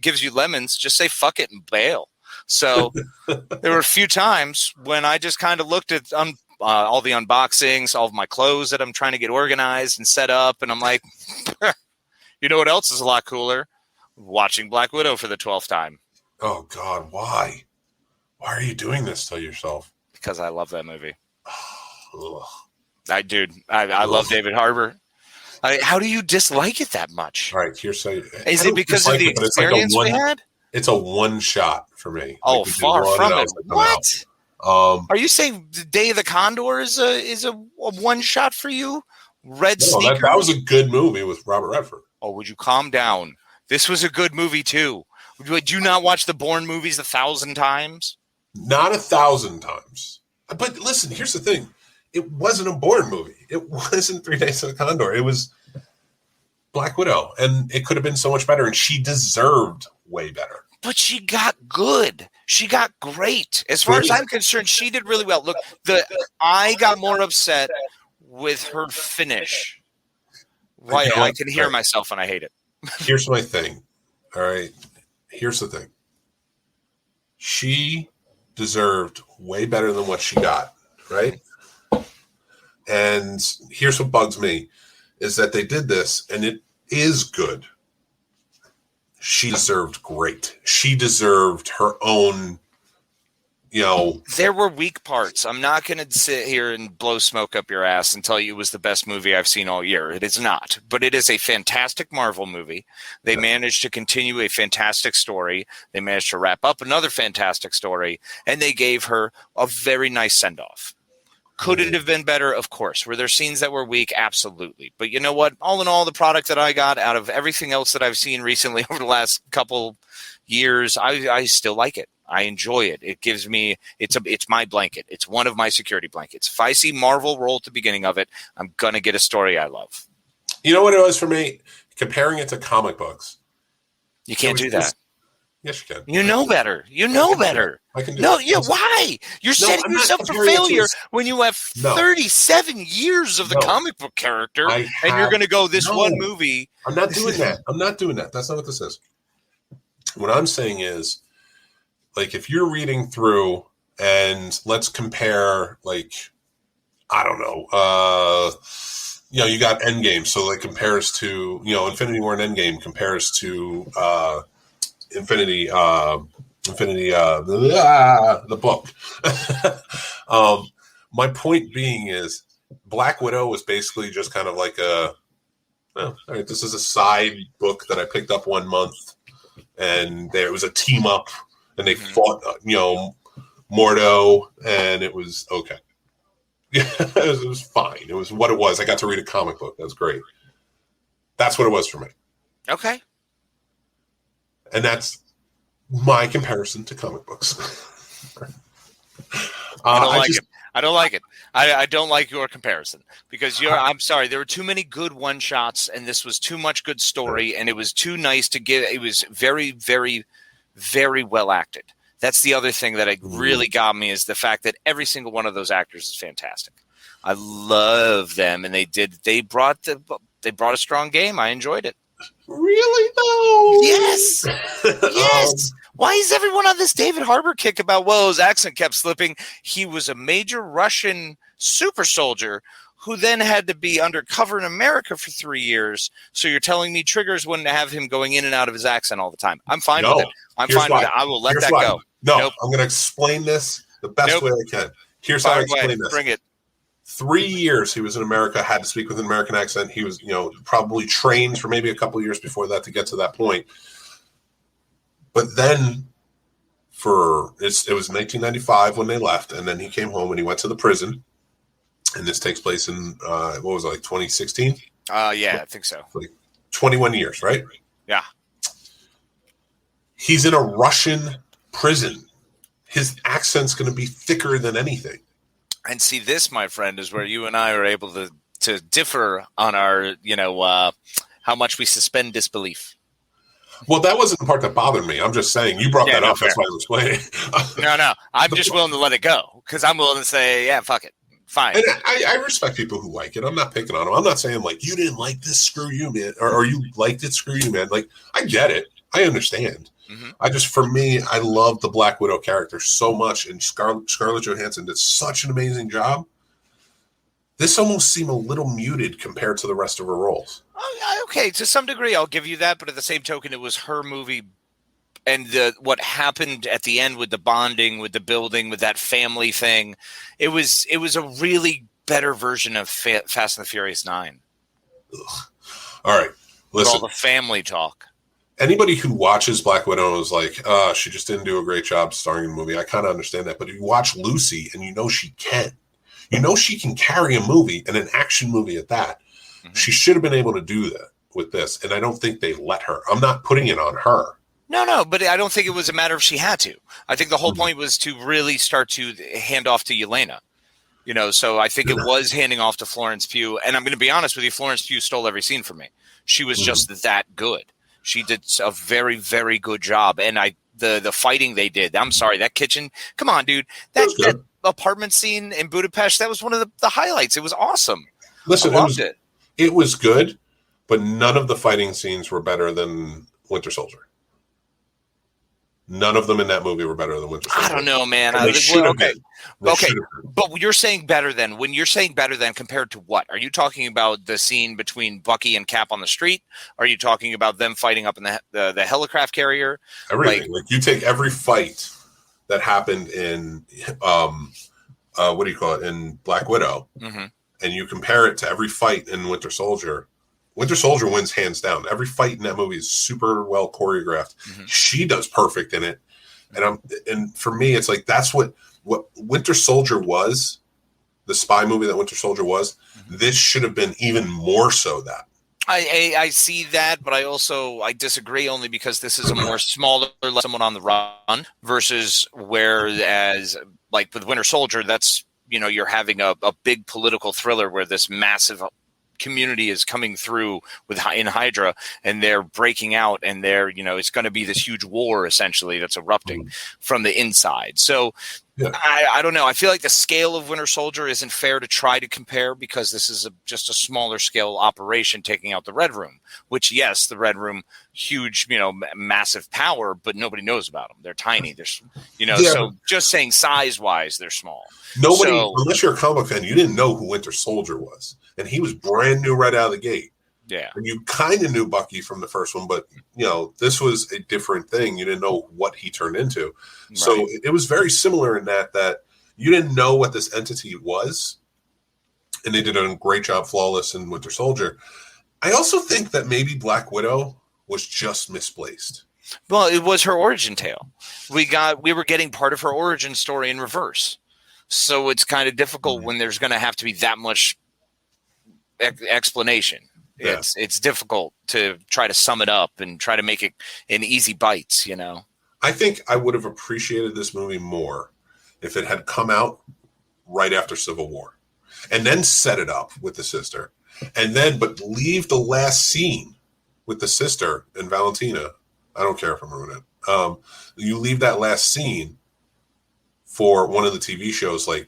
gives you lemons, just say fuck it and bail. So there were a few times when I just kind of looked at all the unboxings, all of my clothes that I'm trying to get organized and set up. And I'm like, you know what else is a lot cooler? Watching Black Widow for the 12th time. Oh, God, why? Why are you doing this to yourself? Because I love that movie. I love David Harbour. How do you dislike it that much? All right, here's is it because of the experience we had? It's a one shot for me. Oh, far from it. What? Are you saying the Day of the Condor is a one shot for you? Sneakers? That was a good movie with Robert Redford. Oh, would you calm down? This was a good movie too. Would you not watch the Bourne movies 1,000 times? Not 1,000 times. But listen, here's the thing. It wasn't a Bourne movie. It wasn't 3 Days of the Condor. It was Black Widow. And it could have been so much better. And she deserved way better. But she got good. She got great. As far as I'm concerned, she did really well. Look, I got more upset with her finish. Right, I can hear myself and I hate it. Here's my thing. All right. Here's the thing. She deserved way better than what she got, right? And here's what bugs me is that they did this and it is good. She deserved great. She deserved her own, There were weak parts. I'm not going to sit here and blow smoke up your ass and tell you it was the best movie I've seen all year. It is not. But it is a fantastic Marvel movie. They managed to continue a fantastic story. They managed to wrap up another fantastic story. And they gave her a very nice send-off. Could it have been better? Of course. Were there scenes that were weak? Absolutely. But you know what? All in all, the product that I got out of everything else that I've seen recently over the last couple years, I still like it. I enjoy it. It gives me it's my blanket. It's one of my security blankets. If I see Marvel roll at the beginning of it, I'm gonna get a story I love. You know what it was for me? Comparing it to comic books. You can't do that. Yes, you can. You know better. You know better. I can do No, it. yeah, why? You're setting yourself for failure when you have 37 years of the comic book character and you're going to go one movie. I'm not doing that. I'm not doing that. That's not what this is. What I'm saying is, like, if you're reading through and let's compare, like, I don't know, you got Endgame. So it compares to, Infinity War and Endgame compares to Infinity, the book. My point being is Black Widow was basically just kind of like all right, this is a side book that I picked up one month and there was a team up and they fought, Mordo and it was okay. It was fine. It was what it was. I got to read a comic book. That's great. That's what it was for me. Okay. And that's my comparison to comic books. I don't like it. I don't like it. I don't like your comparison because I'm sorry. There were too many good one shots and this was too much good story and it was too nice to give. It was very, very, very well acted. That's the other thing that it really got me, is the fact that every single one of those actors is fantastic. I love them, and they brought a strong game. I enjoyed it. Really though? Yes. Yes. Why is everyone on this David Harbour kick about, well, his accent kept slipping? He was a major Russian super soldier who then had to be undercover in America for 3 years. So you're telling me Triggers wouldn't have him going in and out of his accent all the time? I'm fine with it. I'm fine with it. I will let that go. No, nope. I'm going to explain this the best way I can. Here's how I explain this. Bring it. 3 years he was in America, had to speak with an American accent. He was, probably trained for maybe a couple of years before that to get to that point. But then it was 1995 when they left, and then he came home and he went to the prison. And this takes place in, 2016? Yeah, I think so. Like 21 years, right? Yeah. He's in a Russian prison. His accent's going to be thicker than anything. And see, this, my friend, is where you and I are able to differ on our, how much we suspend disbelief. Well, that wasn't the part that bothered me. I'm just saying, you brought that up. Fair. That's why I was explaining. No. I'm just willing to let it go, because I'm willing to say, yeah, fuck it. Fine. And I respect people who like it. I'm not picking on them. I'm not saying, like, you didn't like this, screw you, man. Or you liked it, screw you, man. Like, I get it. I understand. Mm-hmm. For me, I love the Black Widow character so much, and Scarlett Johansson did such an amazing job. This almost seemed a little muted compared to the rest of her roles. Okay, to some degree, I'll give you that, but at the same token, it was her movie, and what happened at the end with the bonding, with the building, with that family thing, it was a really better version of Fast and the Furious 9. Ugh. All right, listen. With all the family talk. Anybody who watches Black Widow is like, she just didn't do a great job starring in the movie. I kind of understand that. But if you watch Lucy and she can. She can carry a movie, and an action movie at that. Mm-hmm. She should have been able to do that with this. And I don't think they let her. I'm not putting it on her. No, but I don't think it was a matter of she had to. I think the whole point was to really start to hand off to Yelena. So I think it was handing off to Florence Pugh. And I'm going to be honest with you, Florence Pugh stole every scene from me. She was just that good. She did a very, very good job. And the fighting they did, I'm sorry, that kitchen, come on, dude. That apartment scene in Budapest, that was one of the highlights. It was awesome. Listen, I loved it. It was good, but none of the fighting scenes were better than Winter Soldier. None of them in that movie were better than Winter Soldier. I don't know, man. Okay. But you're saying better than. When you're saying better than, compared to what? Are you talking about the scene between Bucky and Cap on the street? Are you talking about them fighting up in the helicraft carrier? Everything. Like you take every fight that happened in in Black Widow, and you compare it to every fight in Winter Soldier. Winter Soldier wins hands down. Every fight in that movie is super well choreographed. Mm-hmm. She does perfect in it. And for me, it's like that's what Winter Soldier was, the spy movie that Winter Soldier was. Mm-hmm. This should have been even more so that. I see that, but I disagree only because this is a more smaller, someone on the run versus whereas like with Winter Soldier, that's, you're having a big political thriller where this massive community is coming through in Hydra, and they're breaking out, and it's going to be this huge war essentially that's erupting from the inside. So I don't know. I feel like the scale of Winter Soldier isn't fair to try to compare, because this is just a smaller scale operation taking out the Red Room, which, yes, the Red Room, huge, massive power, but nobody knows about them. They're tiny. So just saying size wise, they're small. Nobody, unless you're a comic fan, you didn't know who Winter Soldier was. And he was brand new right out of the gate. Yeah. And you kind of knew Bucky from the first one, but, this was a different thing. You didn't know what he turned into. Right. So it was very similar in that you didn't know what this entity was. And they did a great job, flawless in Winter Soldier. I also think that maybe Black Widow was just misplaced. Well, it was her origin tale. We were getting part of her origin story in reverse. So it's kind of difficult when there's going to have to be that much explanation. Yeah. It's difficult to try to sum it up and try to make it in easy bites, I think I would have appreciated this movie more if it had come out right after Civil War and then set it up with the sister but leave the last scene with the sister and Valentina. I don't care if I'm ruining it. You leave that last scene for one of the TV shows like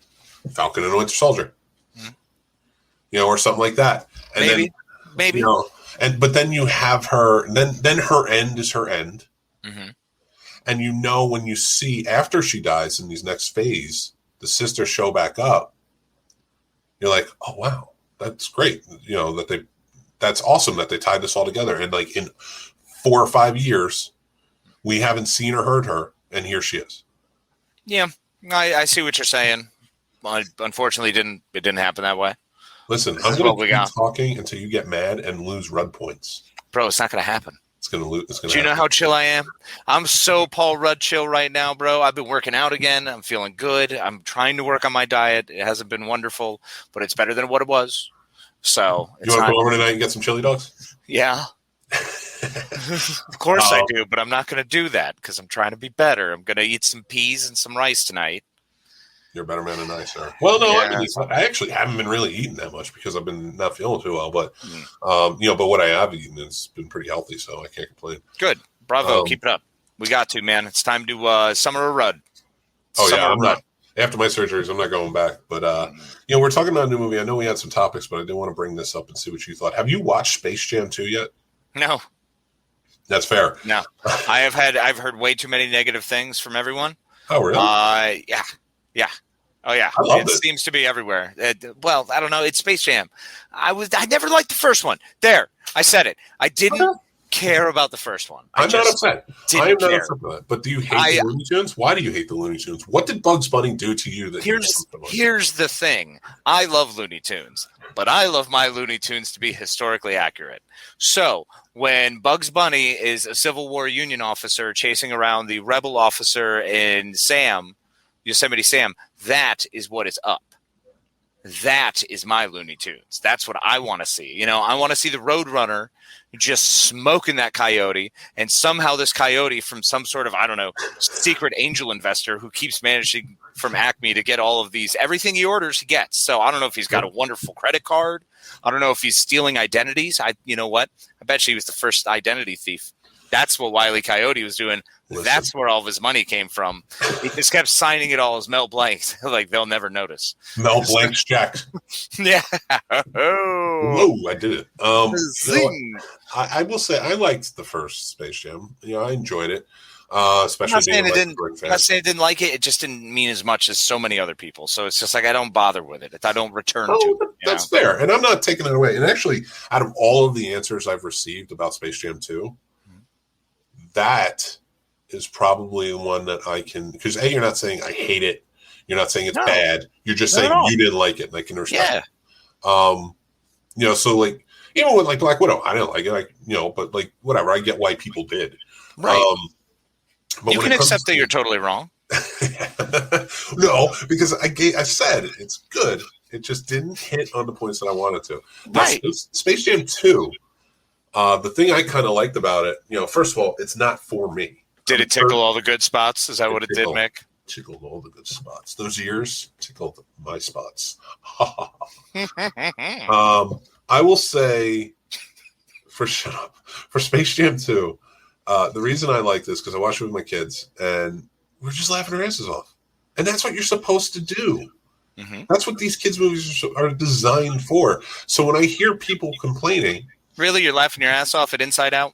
Falcon and the Winter Soldier, or something like that. And maybe. But then you have her. Then her end is her end. Mm-hmm. And when you see after she dies in these next phase, the sisters show back up. You're like, oh wow, that's great. That's awesome that they tied this all together. And like in 4 or 5 years, we haven't seen or heard her, and here she is. Yeah, I see what you're saying. Unfortunately, it didn't happen that way. Listen, I'm going to keep talking until you get mad and lose Rudd points. Bro, it's not going to happen. It's going to lose. Do you know how chill I am? I'm so Paul Rudd chill right now, bro. I've been working out again. I'm feeling good. I'm trying to work on my diet. It hasn't been wonderful, but it's better than what it was. So you want to come over tonight and get some chili dogs? Yeah. Of course I do, but I'm not going to do that because I'm trying to be better. I'm going to eat some peas and some rice tonight. You're a better man than I, sir. Well, no, yeah. I actually haven't been really eating that much because I've been not feeling too well. But, but what I have eaten has been pretty healthy, so I can't complain. Good. Bravo. Keep it up. We got to, man. It's time to summer a Rudd. I'm not. After my surgeries, I'm not going back. But, we're talking about a new movie. I know we had some topics, but I did want to bring this up and see what you thought. Have you watched Space Jam 2 yet? No. That's fair. No. I've heard way too many negative things from everyone. Oh, really? Yeah. Oh, yeah. It seems to be everywhere. Well, I don't know. It's Space Jam. I never liked the first one. There. I said it. I didn't care about the first one. I'm not upset. I am not upset with that. But do you hate the Looney Tunes? Why do you hate the Looney Tunes? What did Bugs Bunny do to you? Here's the thing. I love Looney Tunes, but I love my Looney Tunes to be historically accurate. So when Bugs Bunny is a Civil War Union officer chasing around the rebel officer in Yosemite Sam, that is what is up. That is my Looney Tunes. That's what I want to see. I want to see the Roadrunner just smoking that coyote, and somehow this coyote from some sort of, I don't know, secret angel investor who keeps managing from Acme to get all of these, everything he orders, he gets. So I don't know if he's got a wonderful credit card. I don't know if he's stealing identities. You know what? I bet he was the first identity thief. That's what Wile E. Coyote was doing. Listen. That's where all of his money came from. He just kept signing it all as Mel Blancs. Like, they'll never notice. Mel Blancs checks. Yeah. Whoa, I did it. I will say I liked the first Space Jam. I enjoyed it. Especially I'm not saying I didn't like it. It just didn't mean as much as so many other people. So it's just like I don't bother with it. I don't return to it. That's fair. And I'm not taking it away. And actually, out of all of the answers I've received about Space Jam 2, that is probably the one that I can, because you're not saying I hate it, you're not saying it's bad, you're just saying you didn't like it, and I can respect it. So like even with like Black Widow, I didn't like it, but like whatever, I get why people did. Right. But you can accept that you're totally wrong. No, because I said it's good. It just didn't hit on the points that I wanted to. Right. Space Jam 2. The thing I kind of liked about it, first of all, it's not for me. Did it tickle all the good spots? Is that what it did, Mick? Tickled all the good spots. Those ears tickled my spots. I will say, for Space Jam 2, the reason I like this because I watched it with my kids and we're just laughing our asses off, and that's what you're supposed to do. Mm-hmm. That's what these kids' movies are designed for. So when I hear people complaining. Really? You're laughing your ass off at Inside Out?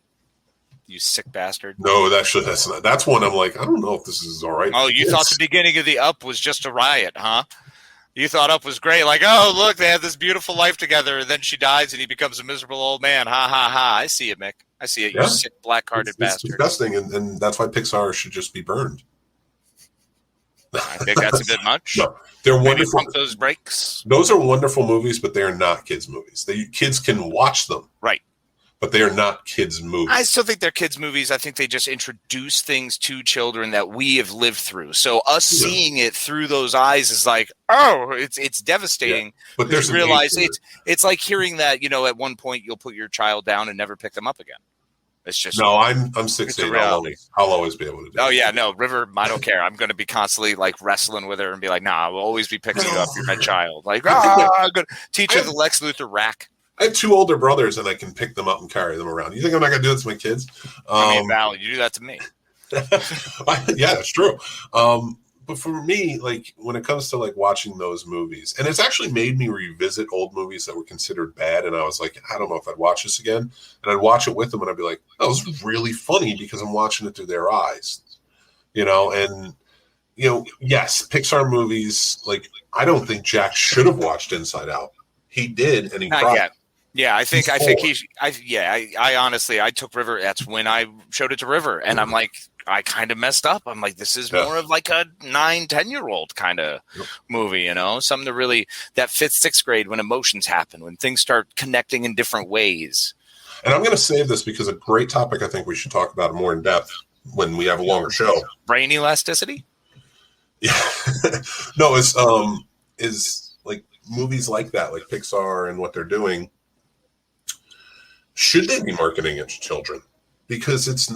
You sick bastard. No, that's not. That's one I'm like, I don't know if this is all right. Oh, you thought the beginning of the Up was just a riot, huh? You thought Up was great. Like, oh, look, they have this beautiful life together, and then she dies, and he becomes a miserable old man. Ha, ha, ha. I see it, Mick. I see it. You sick, black-hearted bastard. It's disgusting, and that's why Pixar should just be burned. I think that's a bit much. No, they're wonderful. Pump those brakes. Those are wonderful movies, but they are not kids' movies. Kids can watch them. Right. But they are not kids' movies. I still think they're kids' movies. I think they just introduce things to children that we have lived through. So us seeing it through those eyes is like, oh, it's devastating. Yeah. But there's realize it's like hearing that, at one point you'll put your child down and never pick them up again. It's just I'm 16. I'll always be able to do. Oh yeah, no, River. I don't care. I'm going to be constantly like wrestling with her and be like, nah, I will always be picking you up. You're my child. Like, I'm going to teach her the Lex Luthor rack. I have 2 older brothers, and I can pick them up and carry them around. You think I'm not going to do that to my kids? I mean, Val, you do that to me. Yeah, that's true. But for me, like when it comes to like watching those movies, and it's actually made me revisit old movies that were considered bad, and I was like, I don't know if I'd watch this again. And I'd watch it with them, and I'd be like, oh, this is really funny because I'm watching it through their eyes, and yes, Pixar movies, like I don't think Jack should have watched Inside Out. He did, and he Not cried. yet. Yeah, I think I honestly, I took River. That's when I showed it to River, and I'm like, I kind of messed up. I'm like, this is more of like a 9-10-year-old kind of movie, something to really, that 5th, 6th grade when emotions happen, when things start connecting in different ways. And I'm going to save this because a great topic I think we should talk about more in depth when we have a longer show. Brain elasticity? Yeah. No, is like movies like that, like Pixar and what they're doing. Should they be marketing it to children? Because it's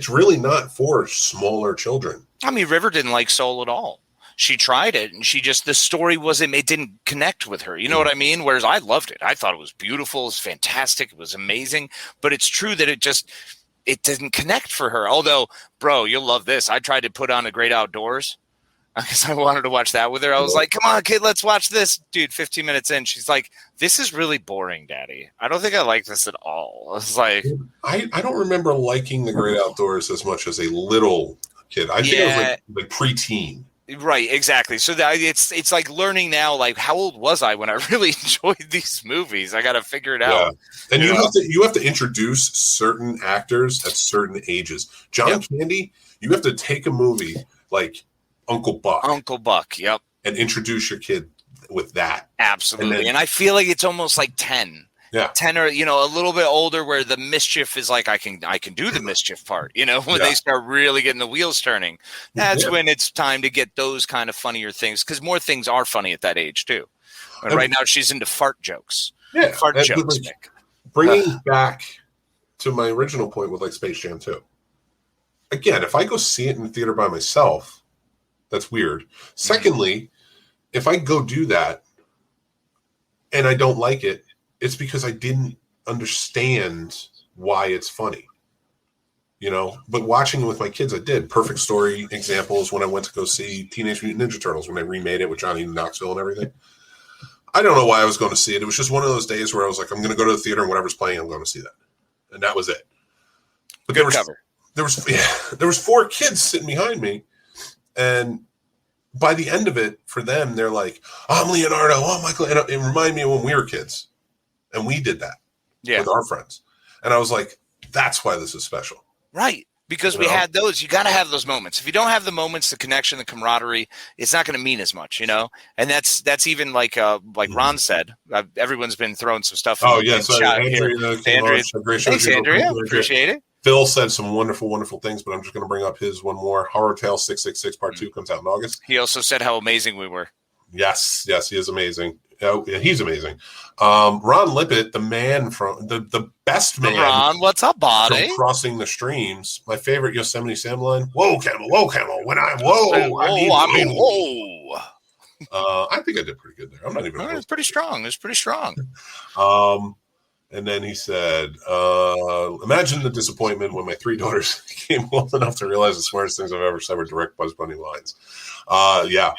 really not for smaller children. I mean, River didn't like Soul at all. She tried it, and the story it didn't connect with her. You know what I mean? Whereas I loved it. I thought it was beautiful. It was fantastic. It was amazing. But it's true that it didn't connect for her. Although, bro, you'll love this. I tried to put on A Great Outdoors because I wanted to watch that with her. I was like, come on, kid, let's watch this. Dude, 15 minutes in, she's like, this is really boring, Daddy. I don't think I like this at all. I was like, I don't remember liking The Great Outdoors as much as a little kid. I think it was like preteen. Right, exactly. So it's like learning now, like how old was I when I really enjoyed these movies? I got to figure it out. And you have to introduce certain actors at certain ages. John Candy, you have to take a movie like Uncle Buck, yep, and introduce your kid with that. Absolutely. And I feel like it's almost like 10. Yeah. 10 or, a little bit older where the mischief is like, I can do the mischief part, when they start really getting the wheels turning. That's when it's time to get those kind of funnier things, because more things are funny at that age too. And right now she's into fart jokes. Yeah. Fart jokes, Mick. Bringing back to my original point with like Space Jam 2. Again, if I go see it in the theater by myself, that's weird. Secondly, if I go do that and I don't like it, it's because I didn't understand why it's funny. But watching it with my kids, I did. Perfect story examples when I went to go see Teenage Mutant Ninja Turtles when they remade it with Johnny Knoxville and everything. I don't know why I was going to see it. It was just one of those days where I was like, I'm going to go to the theater and whatever's playing, I'm going to see that. And that was it. But there was 4 kids sitting behind me. And by the end of it, for them, they're like, I'm Leonardo, oh, Michael. And it reminded me of when we were kids. And we did that with our friends. And I was like, that's why this is special. Right. Because we had those. You got to have those moments. If you don't have the moments, the connection, the camaraderie, it's not going to mean as much, And that's even like Ron said. Everyone's been throwing some stuff. Oh, yes. Andrea. Thanks, Andrea. Appreciate it. Phil said some wonderful, wonderful things, but I'm just going to bring up his one more. Horror Tale 666 Part 2 comes out in August. He also said how amazing we were. Yes, he is amazing. Oh, yeah, he's amazing. Ron Lippett, the man from the best man. Ron, what's up, buddy? From Crossing the Streams. My favorite Yosemite Sam line. Whoa, camel. When I think I did pretty good there. I'm not even. It's pretty strong. And then he said, imagine the disappointment when my 3 daughters became old enough to realize the smartest things I've ever said were direct Bugs Bunny lines. Yeah.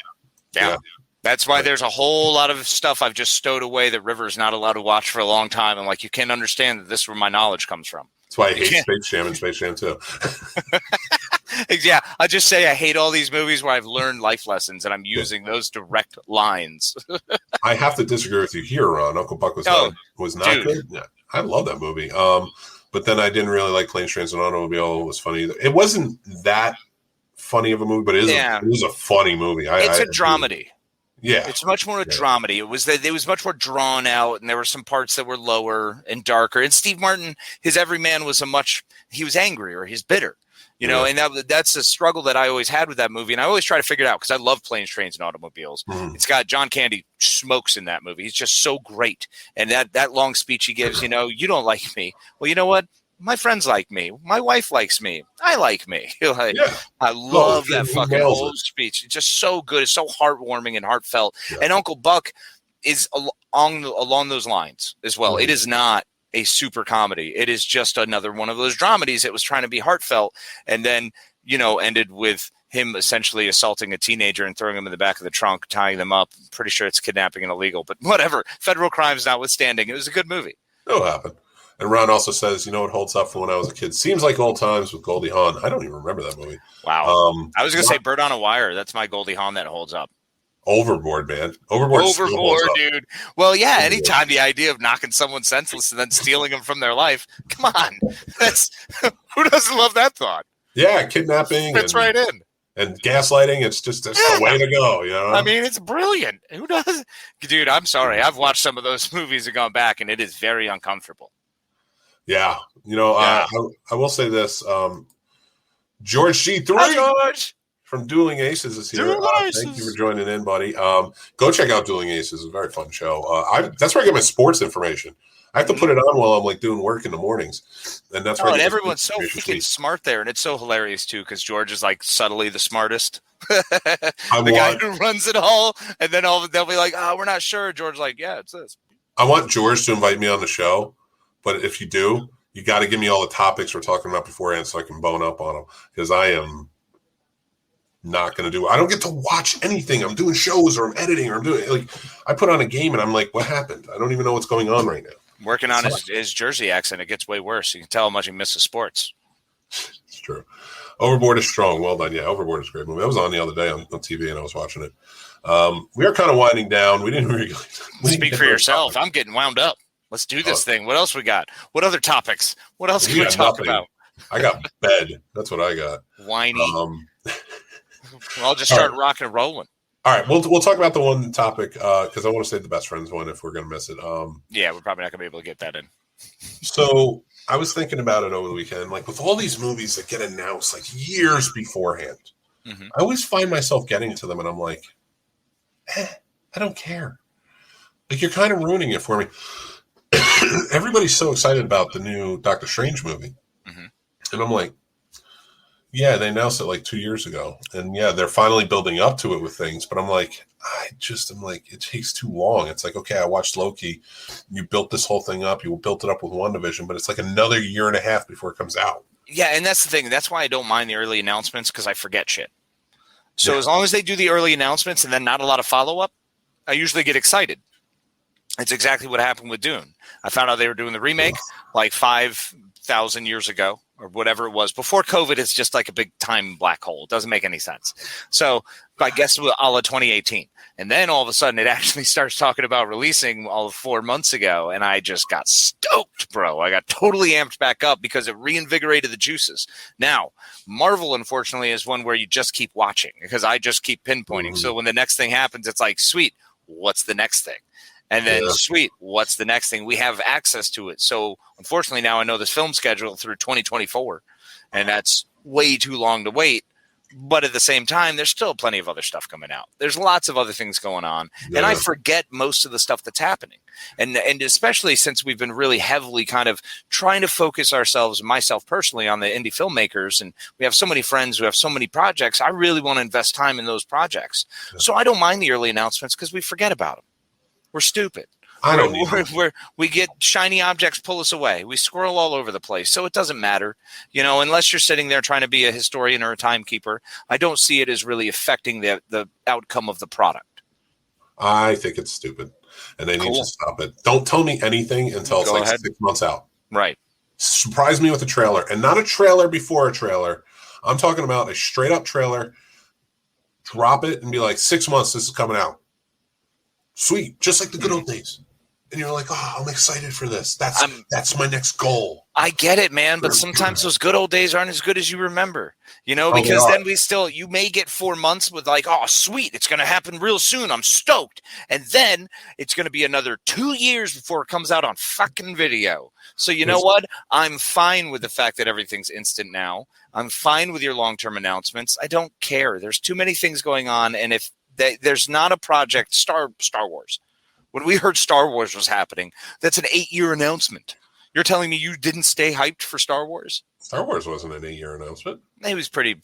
That's why there's a whole lot of stuff I've just stowed away that River's not allowed to watch for a long time. I'm like, you can't understand that this is where my knowledge comes from. That's why I hate Space Jam and Space Jam 2. Yeah, I just say I hate all these movies where I've learned life lessons and I'm using those direct lines. I have to disagree with you here, Ron. Uncle Buck was not good. Yeah, I love that movie. But then I didn't really like Planes, Trains, and Automobile. It was funny. It wasn't that funny of a movie, but it was a funny movie. It's a dramedy. Yeah, it's much more a dramedy. It was much more drawn out, and there were some parts that were lower and darker. And Steve Martin, his everyman was he was angry or he's bitter, and that's a struggle that I always had with that movie. And I always try to figure it out because I love Planes, Trains, and Automobiles. Mm-hmm. It's got John Candy smokes in that movie. He's just so great. And that long speech he gives, you don't like me. Well, you know what? My friends like me. My wife likes me. I like me. I love that fucking whole speech. It's just so good. It's so heartwarming and heartfelt. Yeah. And Uncle Buck is along those lines as well. Mm-hmm. It is not a super comedy. It is just another one of those dramedies. It was trying to be heartfelt, and then, ended with him essentially assaulting a teenager and throwing him in the back of the trunk, tying them up. Pretty sure it's kidnapping and illegal, but whatever. Federal crimes notwithstanding, it was a good movie. It'll happen. And Ron also says, it holds up from when I was a kid. Seems like old times with Goldie Hawn. I don't even remember that movie. Wow. I was going to say Bird on a Wire. That's my Goldie Hawn that holds up. Overboard, man. Overboard, dude. Well, yeah, anytime the idea of knocking someone senseless and then stealing them from their life. Come on. Who doesn't love that thought? Yeah, kidnapping. Fits right in. And gaslighting, it's the way to go, I mean, it's brilliant. Who does? Dude, I'm sorry. I've watched some of those movies and gone back, and it is very uncomfortable. Yeah. I will say this. George G3 George from Dueling Aces is here. Thank you for joining in, buddy. Go check out Dueling Aces. It's a very fun show. That's where I get my sports information. I have to put it on while I'm doing work in the mornings, and that's where. And everyone's so freaking smart there, and it's so hilarious too because George is subtly the smartest, the guy who runs it all, and then they'll be like, "Oh, we're not sure." George's like, "Yeah, it's this." I want George to invite me on the show, but if you do, you got to give me all the topics we're talking about beforehand so I can bone up on them because I am not going to do. I don't get to watch anything. I'm doing shows or I'm editing or I'm doing I put on a game and I'm like, what happened? I don't even know what's going on right now. Working on his Jersey accent, it gets way worse. You can tell how much he misses sports. It's true. Overboard is strong. Well done. Yeah, Overboard is a great movie. I was on the other day on TV and I was watching it. We are kind of winding down. We didn't really speak for yourself. I'm getting wound up. Let's do this thing. What else we got? What other topics? What else can we talk about? I got bed. That's what I got. Whiny. I'll just start rocking and rolling. All right, we'll talk about the one topic because I want to save the best friends one if we're going to miss it. Yeah, we're probably not going to be able to get that in. So I was thinking about it over the weekend, with all these movies that get announced years beforehand. Mm-hmm. I always find myself getting to them, and I'm like, I don't care. You're kind of ruining it for me. Everybody's so excited about the new Doctor Strange movie, and I'm like, yeah, they announced it 2 years ago, and yeah, they're finally building up to it with things. But I'm like, it takes too long. It's okay, I watched Loki. You built this whole thing up. You built it up with WandaVision, but it's another year and a half before it comes out. Yeah, and that's the thing. That's why I don't mind the early announcements because I forget shit. So as long as they do the early announcements and then not a lot of follow up, I usually get excited. It's exactly what happened with Dune. I found out they were doing the remake 5,000 years ago or whatever it was. Before COVID, it's just a big time black hole. It doesn't make any sense. So I guess a la 2018. And then all of a sudden it actually starts talking about releasing all of 4 months ago. And I just got stoked, bro. I got totally amped back up because it reinvigorated the juices. Now, Marvel, unfortunately, is one where you just keep watching because I just keep pinpointing. So when the next thing happens, it's sweet, what's the next thing? And then, sweet, what's the next thing? We have access to it. So, unfortunately, now I know this film schedule through 2024, and that's way too long to wait. But at the same time, there's still plenty of other stuff coming out. There's lots of other things going on, and I forget most of the stuff that's happening. And especially since we've been really heavily kind of trying to focus ourselves, myself personally, on the indie filmmakers, and we have so many friends who have so many projects, I really want to invest time in those projects. Yeah. So I don't mind the early announcements because we forget about them. We're stupid. We get shiny objects pull us away. We squirrel all over the place. So it doesn't matter, unless you're sitting there trying to be a historian or a timekeeper. I don't see it as really affecting the outcome of the product. I think it's stupid, and they need to stop it. Don't tell me anything until it's 6 months out. Right. Surprise me with a trailer, and not a trailer before a trailer. I'm talking about a straight up trailer. Drop it and be 6 months, this is coming out. Sweet, just like the good old days. And you're I'm excited for this. That's my next goal. I get it, man, but sometimes those good old days aren't as good as you remember, because then you may get 4 months with sweet, it's going to happen real soon. I'm stoked. And then it's going to be another 2 years before it comes out on fucking video. So you know what? I'm fine with the fact that everything's instant now. I'm fine with your long-term announcements. I don't care. There's too many things going on. And if there's not a project, Star Wars. When we heard Star Wars was happening, that's an 8-year announcement. You're telling me you didn't stay hyped for Star Wars? Star Wars wasn't an 8-year announcement. It was pretty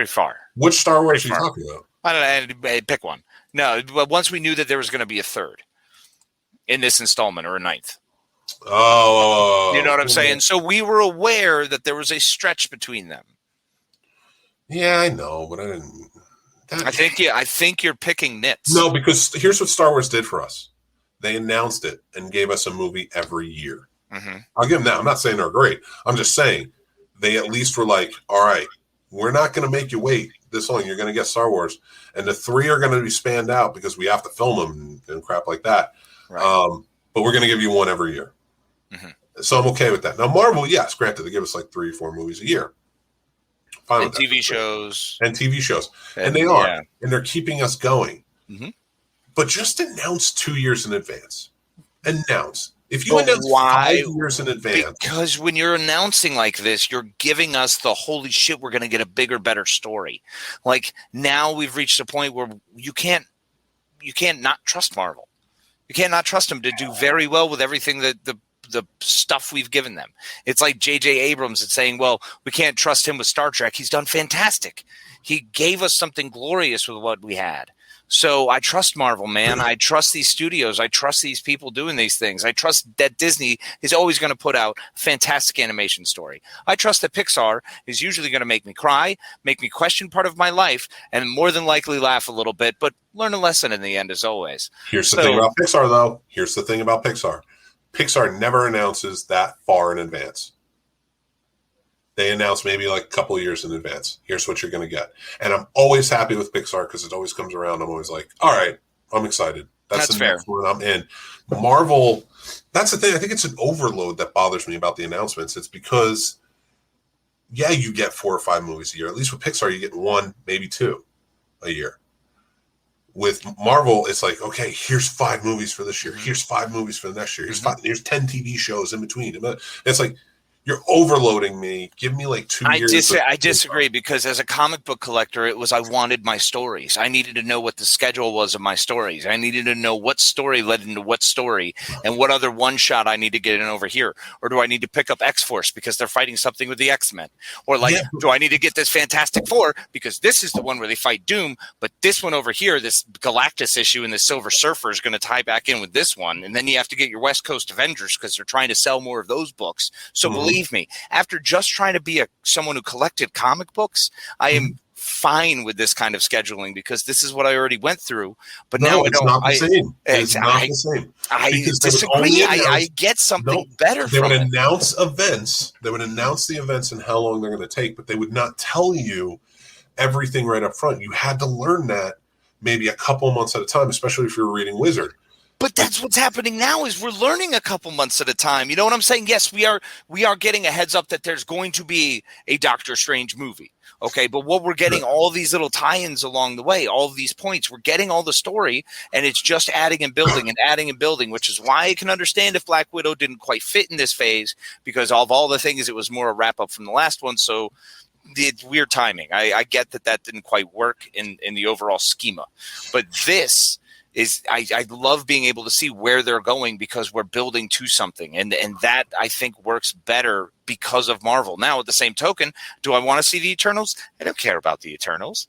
far. Which Star Wars are you talking about? I don't know. Pick one. No, but once we knew that there was going to be a third in this installment or a ninth. Oh, You know what I'm saying? So we were aware that there was a stretch between them. Yeah, I know, but I didn't. I think you're picking nits. No, because here's what Star Wars did for us. They announced it and gave us a movie every year. Mm-hmm. I'll give them that. I'm not saying they're great. I'm just saying they at least were like, all right, we're not going to make you wait this long. You're going to get Star Wars. And the 3 are going to be spanned out because we have to film them and crap like that. Right. But we're going to give you one every year. Mm-hmm. So I'm okay with that. Now, Marvel, yes, granted, they give us like 3 or 4 movies a year. Fine And TV shows. And TV shows. And they are. Yeah. And they're keeping us going. Mm-hmm. But just announce 2 years in advance. Announce. If you announce 5 years in advance. Because when you're announcing like this, you're giving us the holy shit, we're going to get a bigger, better story. Like now we've reached a point where you can't not trust Marvel. You can't not trust them to do very well with everything that the stuff we've given them. It's like J.J. Abrams is saying, well, we can't trust him with Star Trek. He's done fantastic. He gave us something glorious with what we had. So I trust Marvel, man. I trust these studios. I trust these people doing these things. I trust that Disney is always going to put out a fantastic animation story. I trust that Pixar is usually going to make me cry, make me question part of my life, and more than likely laugh a little bit, but learn a lesson in the end as always. Here's the thing about Pixar, though. Here's the thing about Pixar. Pixar never announces that far in advance. They announce maybe like a couple of years in advance. Here's what you're going to get. And I'm always happy with Pixar because it always comes around. I'm always like, all right, I'm excited. That's the fair. next one I'm in. Marvel, that's the thing. I think it's an overload that bothers me about the announcements. It's because, yeah, you get 4 or 5 movies a year. At least with Pixar, you get 1, maybe 2 a year. With Marvel, it's like, okay, here's 5 movies for this year. Here's 5 movies for the next year. Here's 10 TV shows in between. It's like, you're overloading me. Give me like 2 years. I disagree because as a comic book collector, I wanted my stories. I needed to know what the schedule was of my stories. I needed to know what story led into what story and what other one shot I need to get in over here. Or do I need to pick up X-Force because they're fighting something with the X-Men? Or do I need to get this Fantastic Four because this is the one where they fight Doom, but this one over here, this Galactus issue and the Silver Surfer is going to tie back in with this one. And then you have to get your West Coast Avengers because they're trying to sell more of those books. So believe me, after just trying to be someone who collected comic books, I am fine with this kind of scheduling because this is what I already went through. But now it's not the same. It's not the same. I disagree. I get something better from it. They would announce events. They would announce the events and how long they're going to take, but they would not tell you everything right up front. You had to learn that maybe a couple months at a time, especially if you're reading Wizard. But that's what's happening now is we're learning a couple months at a time. You know what I'm saying? Yes, we are getting a heads up that there's going to be a Doctor Strange movie. Okay, but what we're getting all these little tie-ins along the way, all of these points, we're getting all the story, and it's just adding and building, which is why I can understand if Black Widow didn't quite fit in this phase because of all the things, it was more a wrap-up from the last one, so it's weird timing. I get that didn't quite work in the overall schema. But this is I love being able to see where they're going because we're building to something. And that, I think, works better because of Marvel. Now, at the same token, do I want to see the Eternals? I don't care about the Eternals.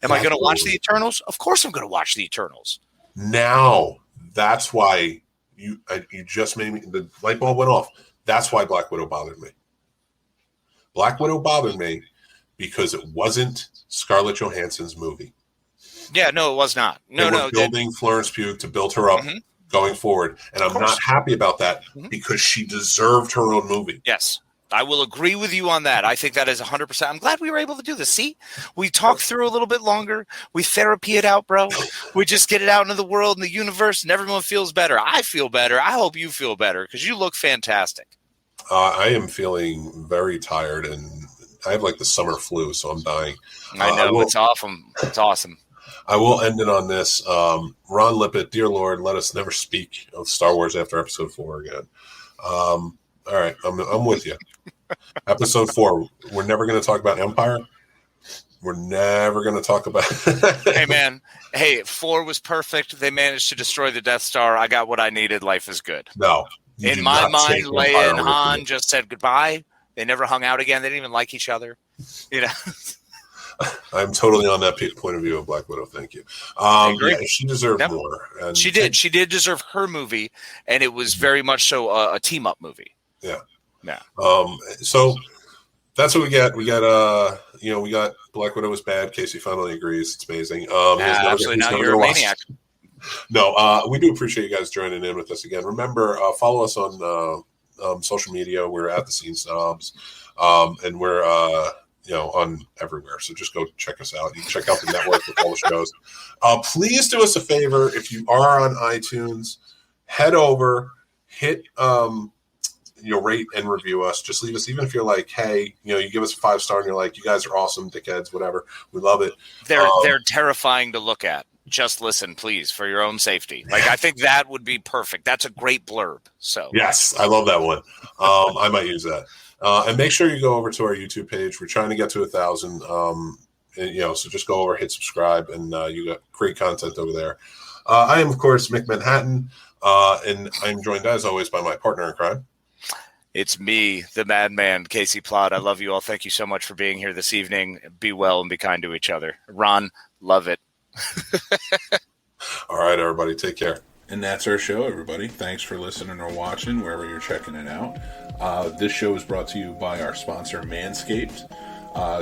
Am I going to watch the Eternals? Of course I'm going to watch the Eternals. Now, that's why you just made me, the light bulb went off. That's why Black Widow bothered me. Black Widow bothered me because it wasn't Scarlett Johansson's movie. Yeah, no, it was not. They were building Florence Pugh to build her up going forward. And I'm not happy about that because she deserved her own movie. Yes, I will agree with you on that. I think that is 100%. I'm glad we were able to do this. See, we talked through a little bit longer. We therapy it out, bro. We just get it out into the world and the universe, and everyone feels better. I feel better. I hope you feel better because you look fantastic. I am feeling very tired, and I have like the summer flu, so I'm dying. I know. It's awesome. It's awesome. I will end it on this. Ron Lippett, dear Lord, let us never speak of Star Wars after Episode 4 again. All right, I'm with you. Episode 4, we're never going to talk about Empire. We're never going to talk about. Hey, man. Hey, 4 was perfect. They managed to destroy the Death Star. I got what I needed. Life is good. No. In my mind, Leia and Han just said goodbye. They never hung out again. They didn't even like each other. You know. I'm totally on that point of view of Black Widow. Thank you. agree. Yeah, she deserved more. And She did. She did deserve her movie, and it was very much so a team up movie. Yeah. Yeah. So that's what we got. We got we got Black Widow was bad. Casey finally agrees. It's amazing. Absolutely. Now you're a maniac. No, we do appreciate you guys joining in with us again. Remember, follow us on social media. We're at the Scene Snobs, and we're on everywhere. So just go check us out. You can check out the network with all the shows. Please do us a favor if you are on iTunes, head over, hit rate and review us. Just leave us, even if you're like, hey, you give us a 5-star and you're like, you guys are awesome, dickheads, whatever. We love it. They're terrifying to look at. Just listen, please, for your own safety. Like, I think that would be perfect. That's a great blurb. So yes, I love that one. I might use that. And make sure you go over to our YouTube page. We're trying to get to 1,000. So just go over, hit subscribe, and you got great content over there. I am, of course, Mick Manhattan, and I'm joined, as always, by my partner in crime. It's me, the Madman, Casey Plott. I love you all. Thank you so much for being here this evening. Be well and be kind to each other. Ron, love it. All right, everybody, take care. And that's our show, everybody. Thanks for listening or watching wherever you're checking it out. This show is brought to you by our sponsor, Manscaped.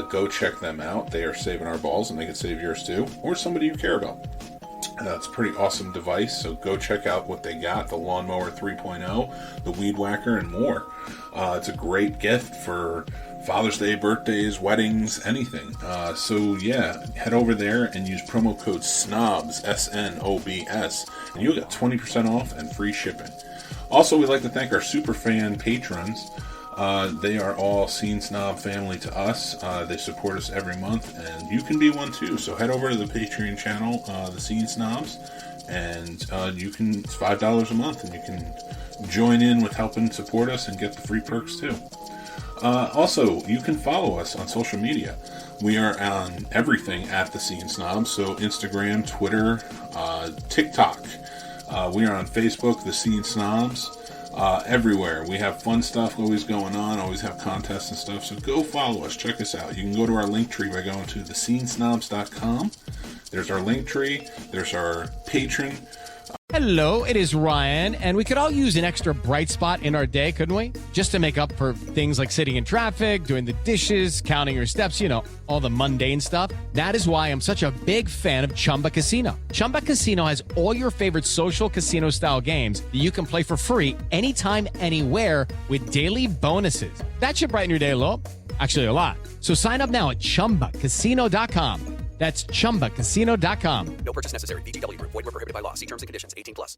Go check them out. They are saving our balls, and they can save yours too, or somebody you care about. It's a pretty awesome device, so go check out what they got, the Lawnmower 3.0, the Weed Whacker, and more. It's a great gift for Father's Day, birthdays, weddings, anything. Head over there and use promo code SNOBS, SNOBS, and you'll get 20% off and free shipping. Also, we'd like to thank our super fan patrons. They are all Scene Snob family to us. They support us every month, and you can be one too. So head over to the Patreon channel, the Scene Snobs, and it's $5 a month, and you can join in with helping support us and get the free perks too. Also, you can follow us on social media. We are on everything at the Scene Snobs, so Instagram, Twitter, TikTok. We are on Facebook, the Scene Snobs. Everywhere. We have fun stuff always going on, always have contests and stuff, so go follow us, check us out. You can go to our link tree by going to thescenesnobs.com. There's our link tree, there's our patron. Hello, it is Ryan, and we could all use an extra bright spot in our day, couldn't we? Just to make up for things like sitting in traffic, doing the dishes, counting your steps, all the mundane stuff. That is why I'm such a big fan of Chumba Casino. Chumba Casino has all your favorite social casino-style games that you can play for free anytime, anywhere with daily bonuses. That should brighten your day a little. Actually, a lot. So sign up now at ChumbaCasino.com. That's ChumbaCasino.com. No purchase necessary. VGW Group. Void where prohibited by law. See terms and conditions. 18+.